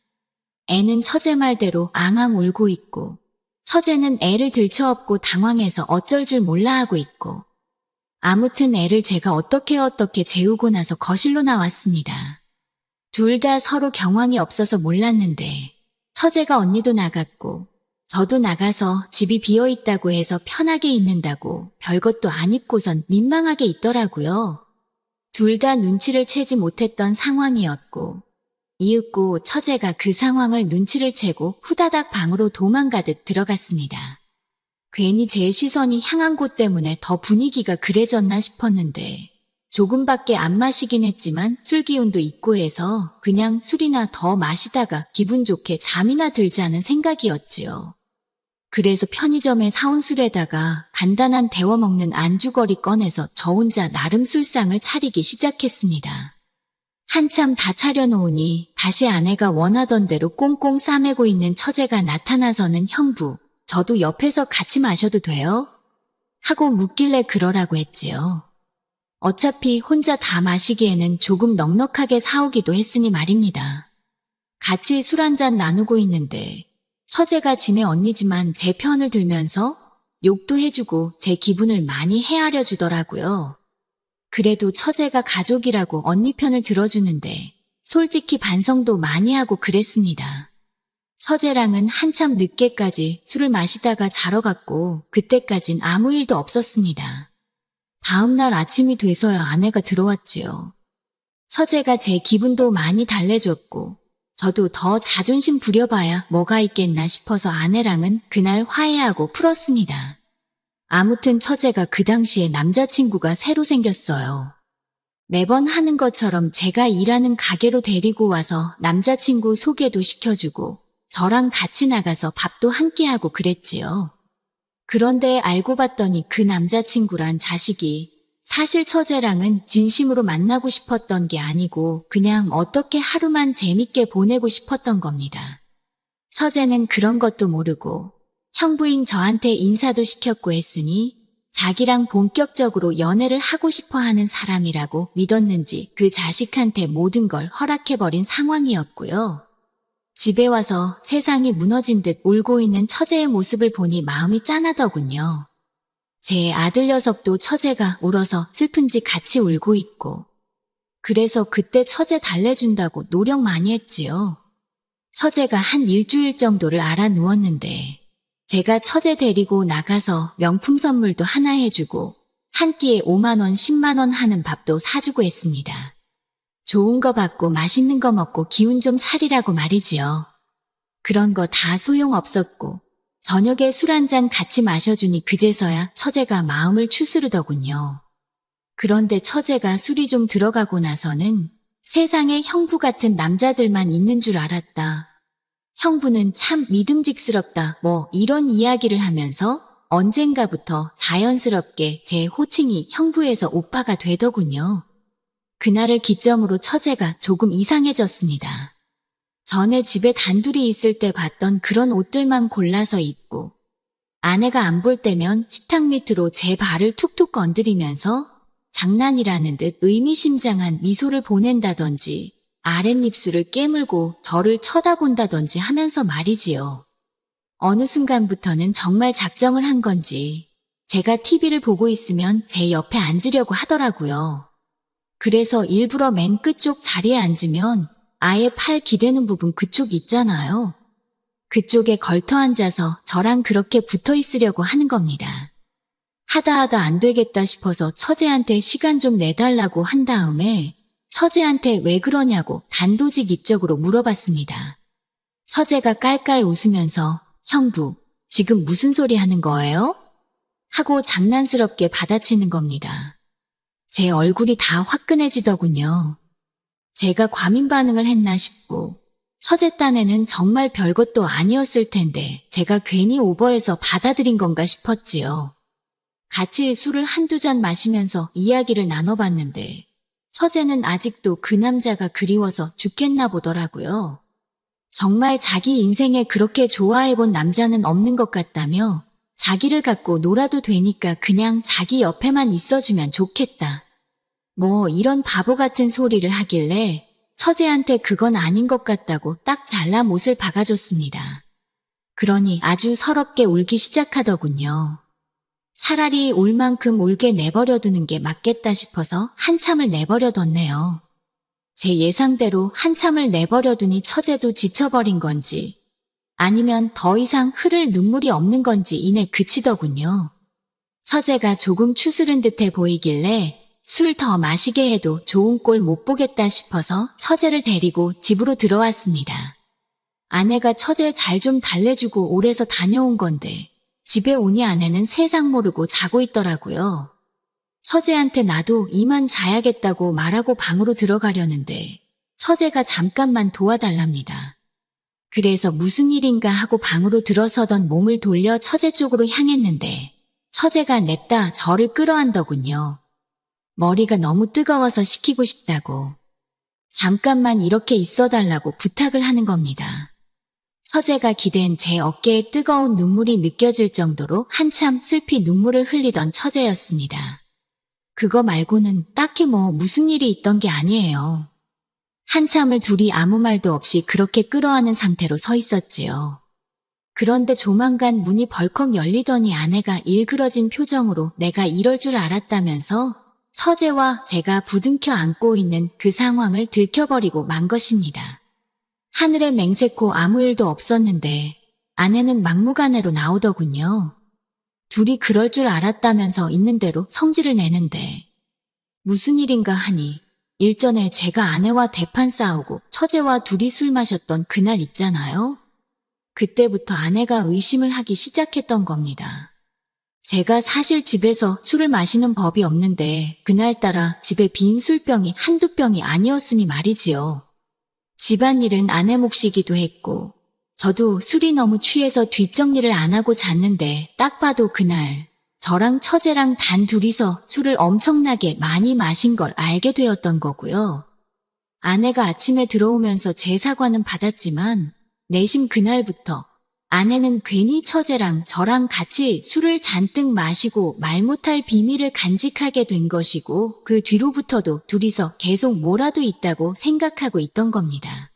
애는 처제 말대로 앙앙 울고 있고 처제는 애를 들쳐업고 당황해서 어쩔 줄 몰라 하고 있고 아무튼 애를 제가 어떻게 재우고 나서 거실로 나왔습니다. 둘 다 서로 경황이 없어서 몰랐는데 처제가 언니도 나갔고 저도 나가서 집이 비어있다고 해서 편하게 있는다고 별것도 안 입고선 민망하게 있더라고요. 둘 다 눈치를 채지 못했던 상황이었고 이윽고 처제가 그 상황을 눈치를 채고 후다닥 방으로 도망가듯 들어갔습니다. 괜히 제 시선이 향한 곳 때문에 더 분위기가 그래졌나 싶었는데 조금밖에 안 마시긴 했지만 술 기운도 있고 해서 그냥 술이나 더 마시다가 기분 좋게 잠이나 들자는 생각이었지요. 그래서 편의점에 사온 술에다가 간단한 데워 먹는 안주거리 꺼내서 저 혼자 나름 술상을 차리기 시작했습니다. 한참 다 차려놓으니 다시 아내가 원하던 대로 꽁꽁 싸매고 있는 처제가 나타나서는 형부, 저도 옆에서 같이 마셔도 돼요? 하고 묻길래 그러라고 했지요. 어차피 혼자 다 마시기에는 조금 넉넉하게 사오기도 했으니 말입니다. 같이 술 한잔 나누고 있는데 처제가 지네 언니지만 제 편을 들면서 욕도 해주고 제 기분을 많이 헤아려 주더라고요. 그래도 처제가 가족이라고 언니 편을 들어주는데 솔직히 반성도 많이 하고 그랬습니다. 처제랑은 한참 늦게까지 술을 마시다가 자러 갔고 그때까진 아무 일도 없었습니다. 다음날 아침이 돼서야 아내가 들어왔지요. 처제가 제 기분도 많이 달래줬고 저도 더 자존심 부려봐야 뭐가 있겠나 싶어서 아내랑은 그날 화해하고 풀었습니다. 아무튼 처제가 그 당시에 남자친구가 새로 생겼어요. 매번 하는 것처럼 제가 일하는 가게로 데리고 와서 남자친구 소개도 시켜주고 저랑 같이 나가서 밥도 함께 하고 그랬지요. 그런데 알고 봤더니 그 남자친구란 자식이 사실 처제랑은 진심으로 만나고 싶었던 게 아니고 그냥 어떻게 하루만 재밌게 보내고 싶었던 겁니다. 처제는 그런 것도 모르고 형부인 저한테 인사도 시켰고 했으니 자기랑 본격적으로 연애를 하고 싶어 하는 사람이라고 믿었는지 그 자식한테 모든 걸 허락해버린 상황이었고요. 집에 와서 세상이 무너진 듯 울고 있는 처제의 모습을 보니 마음이 짠하더군요. 제 아들 녀석도 처제가 울어서 슬픈지 같이 울고 있고 그래서 그때 처제 달래준다고 노력 많이 했지요. 처제가 한 일주일 정도를 알아 누웠는데 제가 처제 데리고 나가서 명품 선물도 하나 해주고 한 끼에 5만 원, 10만 원 하는 밥도 사주고 했습니다. 좋은 거 받고 맛있는 거 먹고 기운 좀 차리라고 말이지요. 그런 거 다 소용없었고 저녁에 술 한 잔 같이 마셔주니 그제서야 처제가 마음을 추스르더군요. 그런데 처제가 술이 좀 들어가고 나서는 세상에 형부 같은 남자들만 있는 줄 알았다. 형부는 참 믿음직스럽다 뭐 이런 이야기를 하면서 언젠가부터 자연스럽게 제 호칭이 형부에서 오빠가 되더군요. 그날을 기점으로 처제가 조금 이상해졌습니다. 전에 집에 단둘이 있을 때 봤던 그런 옷들만 골라서 입고 아내가 안 볼 때면 식탁 밑으로 제 발을 툭툭 건드리면서 장난이라는 듯 의미심장한 미소를 보낸다던지 아랫입술을 깨물고 저를 쳐다본다던지 하면서 말이지요. 어느 순간부터는 정말 작정을 한 건지 제가 TV를 보고 있으면 제 옆에 앉으려고 하더라고요. 그래서 일부러 맨 끝쪽 자리에 앉으면 아예 팔 기대는 부분 그쪽 있잖아요. 그쪽에 걸터 앉아서 저랑 그렇게 붙어 있으려고 하는 겁니다. 하다 안 되겠다 싶어서 처제한테 시간 좀 내달라고 한 다음에 처제한테 왜 그러냐고 단도직입적으로 물어봤습니다. 처제가 깔깔 웃으면서 형부, 지금 무슨 소리 하는 거예요? 하고 장난스럽게 받아치는 겁니다. 제 얼굴이 다 화끈해지더군요. 제가 과민 반응을 했나 싶고 처제 딴에는 정말 별것도 아니었을 텐데 제가 괜히 오버해서 받아들인 건가 싶었지요. 같이 술을 한두 잔 마시면서 이야기를 나눠봤는데 처제는 아직도 그 남자가 그리워서 죽겠나 보더라고요. 정말 자기 인생에 그렇게 좋아해본 남자는 없는 것 같다며 자기를 갖고 놀아도 되니까 그냥 자기 옆에만 있어주면 좋겠다. 뭐 이런 바보 같은 소리를 하길래 처제한테 그건 아닌 것 같다고 딱 잘라 못을 박아줬습니다. 그러니 아주 서럽게 울기 시작하더군요. 차라리 울 만큼 울게 내버려두는 게 맞겠다 싶어서 한참을 내버려뒀네요. 제 예상대로 한참을 내버려두니 처제도 지쳐버린 건지 아니면 더 이상 흐를 눈물이 없는 건지 이내 그치더군요. 처제가 조금 추스른 듯해 보이길래 술 더 마시게 해도 좋은 꼴 못 보겠다 싶어서 처제를 데리고 집으로 들어왔습니다. 아내가 처제 잘 좀 달래주고 오래서 다녀온 건데 집에 오니 아내는 세상 모르고 자고 있더라고요. 처제한테 나도 이만 자야겠다고 말하고 방으로 들어가려는데 처제가 잠깐만 도와달랍니다. 그래서 무슨 일인가 하고 방으로 들어서던 몸을 돌려 처제 쪽으로 향했는데 처제가 냅다 저를 끌어안더군요. 머리가 너무 뜨거워서 식히고 싶다고. 잠깐만 이렇게 있어달라고 부탁을 하는 겁니다. 처제가 기댄 제 어깨에 뜨거운 눈물이 느껴질 정도로 한참 슬피 눈물을 흘리던 처제였습니다. 그거 말고는 딱히 뭐 무슨 일이 있던 게 아니에요. 한참을 둘이 아무 말도 없이 그렇게 끌어안은 상태로 서 있었지요. 그런데 조만간 문이 벌컥 열리더니 아내가 일그러진 표정으로 내가 이럴 줄 알았다면서 처제와 제가 부둥켜 안고 있는 그 상황을 들켜버리고 만 것입니다. 하늘에 맹세코 아무 일도 없었는데 아내는 막무가내로 나오더군요. 둘이 그럴 줄 알았다면서 있는 대로 성질을 내는데 무슨 일인가 하니 일전에 제가 아내와 대판 싸우고 처제와 둘이 술 마셨던 그날 있잖아요. 그때부터 아내가 의심을 하기 시작했던 겁니다. 제가 사실 집에서 술을 마시는 법이 없는데 그날따라 집에 빈 술병이 한두 병이 아니었으니 말이지요. 집안일은 아내 몫이기도 했고 저도 술이 너무 취해서 뒷정리를 안 하고 잤는데 딱 봐도 그날 저랑 처제랑 단 둘이서 술을 엄청나게 많이 마신 걸 알게 되었던 거고요. 아내가 아침에 들어오면서 제 사과는 받았지만 내심 그날부터 아내는 괜히 처제랑 저랑 같이 술을 잔뜩 마시고 말 못할 비밀을 간직하게 된 것이고 그 뒤로부터도 둘이서 계속 뭐라도 있다고 생각하고 있던 겁니다.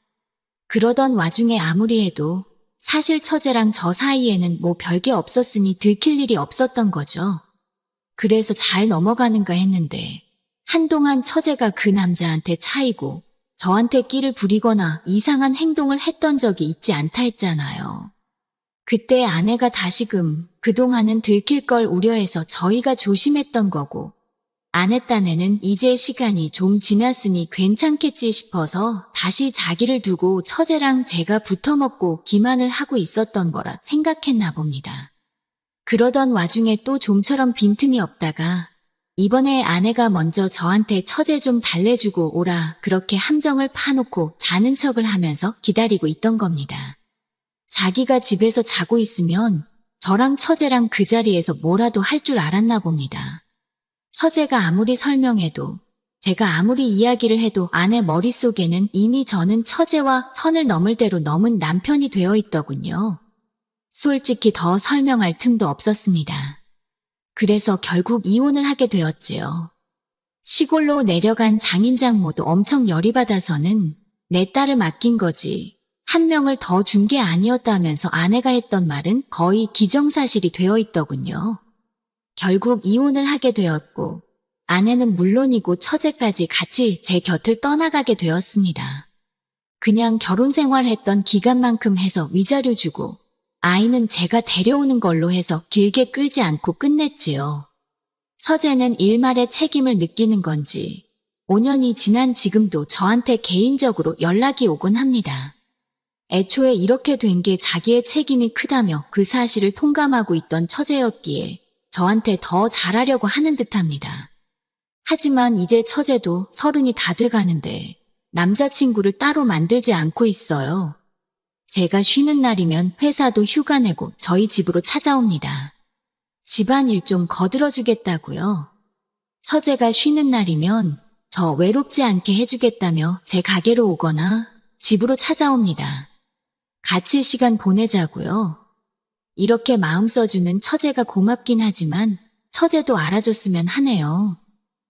그러던 와중에 아무리 해도 사실 처제랑 저 사이에는 뭐 별게 없었으니 들킬 일이 없었던 거죠. 그래서 잘 넘어가는가 했는데 한동안 처제가 그 남자한테 차이고 저한테 끼를 부리거나 이상한 행동을 했던 적이 있지 않다 했잖아요. 그때 아내가 다시금 그동안은 들킬 걸 우려해서 저희가 조심했던 거고 아내 딴에는 이제 시간이 좀 지났으니 괜찮겠지 싶어서 다시 자기를 두고 처제랑 제가 붙어먹고 기만을 하고 있었던 거라 생각했나 봅니다. 그러던 와중에 또 좀처럼 빈틈이 없다가 이번에 아내가 먼저 저한테 처제 좀 달래주고 오라 그렇게 함정을 파놓고 자는 척을 하면서 기다리고 있던 겁니다. 자기가 집에서 자고 있으면 저랑 처제랑 그 자리에서 뭐라도 할 줄 알았나 봅니다. 처제가 아무리 설명해도 제가 아무리 이야기를 해도 아내 머릿속에는 이미 저는 처제와 선을 넘을 대로 넘은 남편이 되어 있더군요. 솔직히 더 설명할 틈도 없었습니다. 그래서 결국 이혼을 하게 되었지요. 시골로 내려간 장인 장모도 엄청 열이 받아서는 내 딸을 맡긴 거지. 한 명을 더 준 게 아니었다면서 아내가 했던 말은 거의 기정사실이 되어 있더군요. 결국 이혼을 하게 되었고, 아내는 물론이고 처제까지 같이 제 곁을 떠나가게 되었습니다. 그냥 결혼 생활했던 기간만큼 해서 위자료 주고, 아이는 제가 데려오는 걸로 해서 길게 끌지 않고 끝냈지요. 처제는 일말의 책임을 느끼는 건지 5년이 지난 지금도 저한테 개인적으로 연락이 오곤 합니다. 애초에 이렇게 된 게 자기의 책임이 크다며 그 사실을 통감하고 있던 처제였기에 저한테 더 잘하려고 하는 듯합니다. 하지만 이제 처제도 30이 다 돼가는데 남자친구를 따로 만들지 않고 있어요. 제가 쉬는 날이면 회사도 휴가 내고 저희 집으로 찾아옵니다. 집안일 좀 거들어주겠다고요. 처제가 쉬는 날이면 저 외롭지 않게 해주겠다며 제 가게로 오거나 집으로 찾아옵니다. 같이 시간 보내자고요. 이렇게 마음 써주는 처제가 고맙긴 하지만 처제도 알아줬으면 하네요.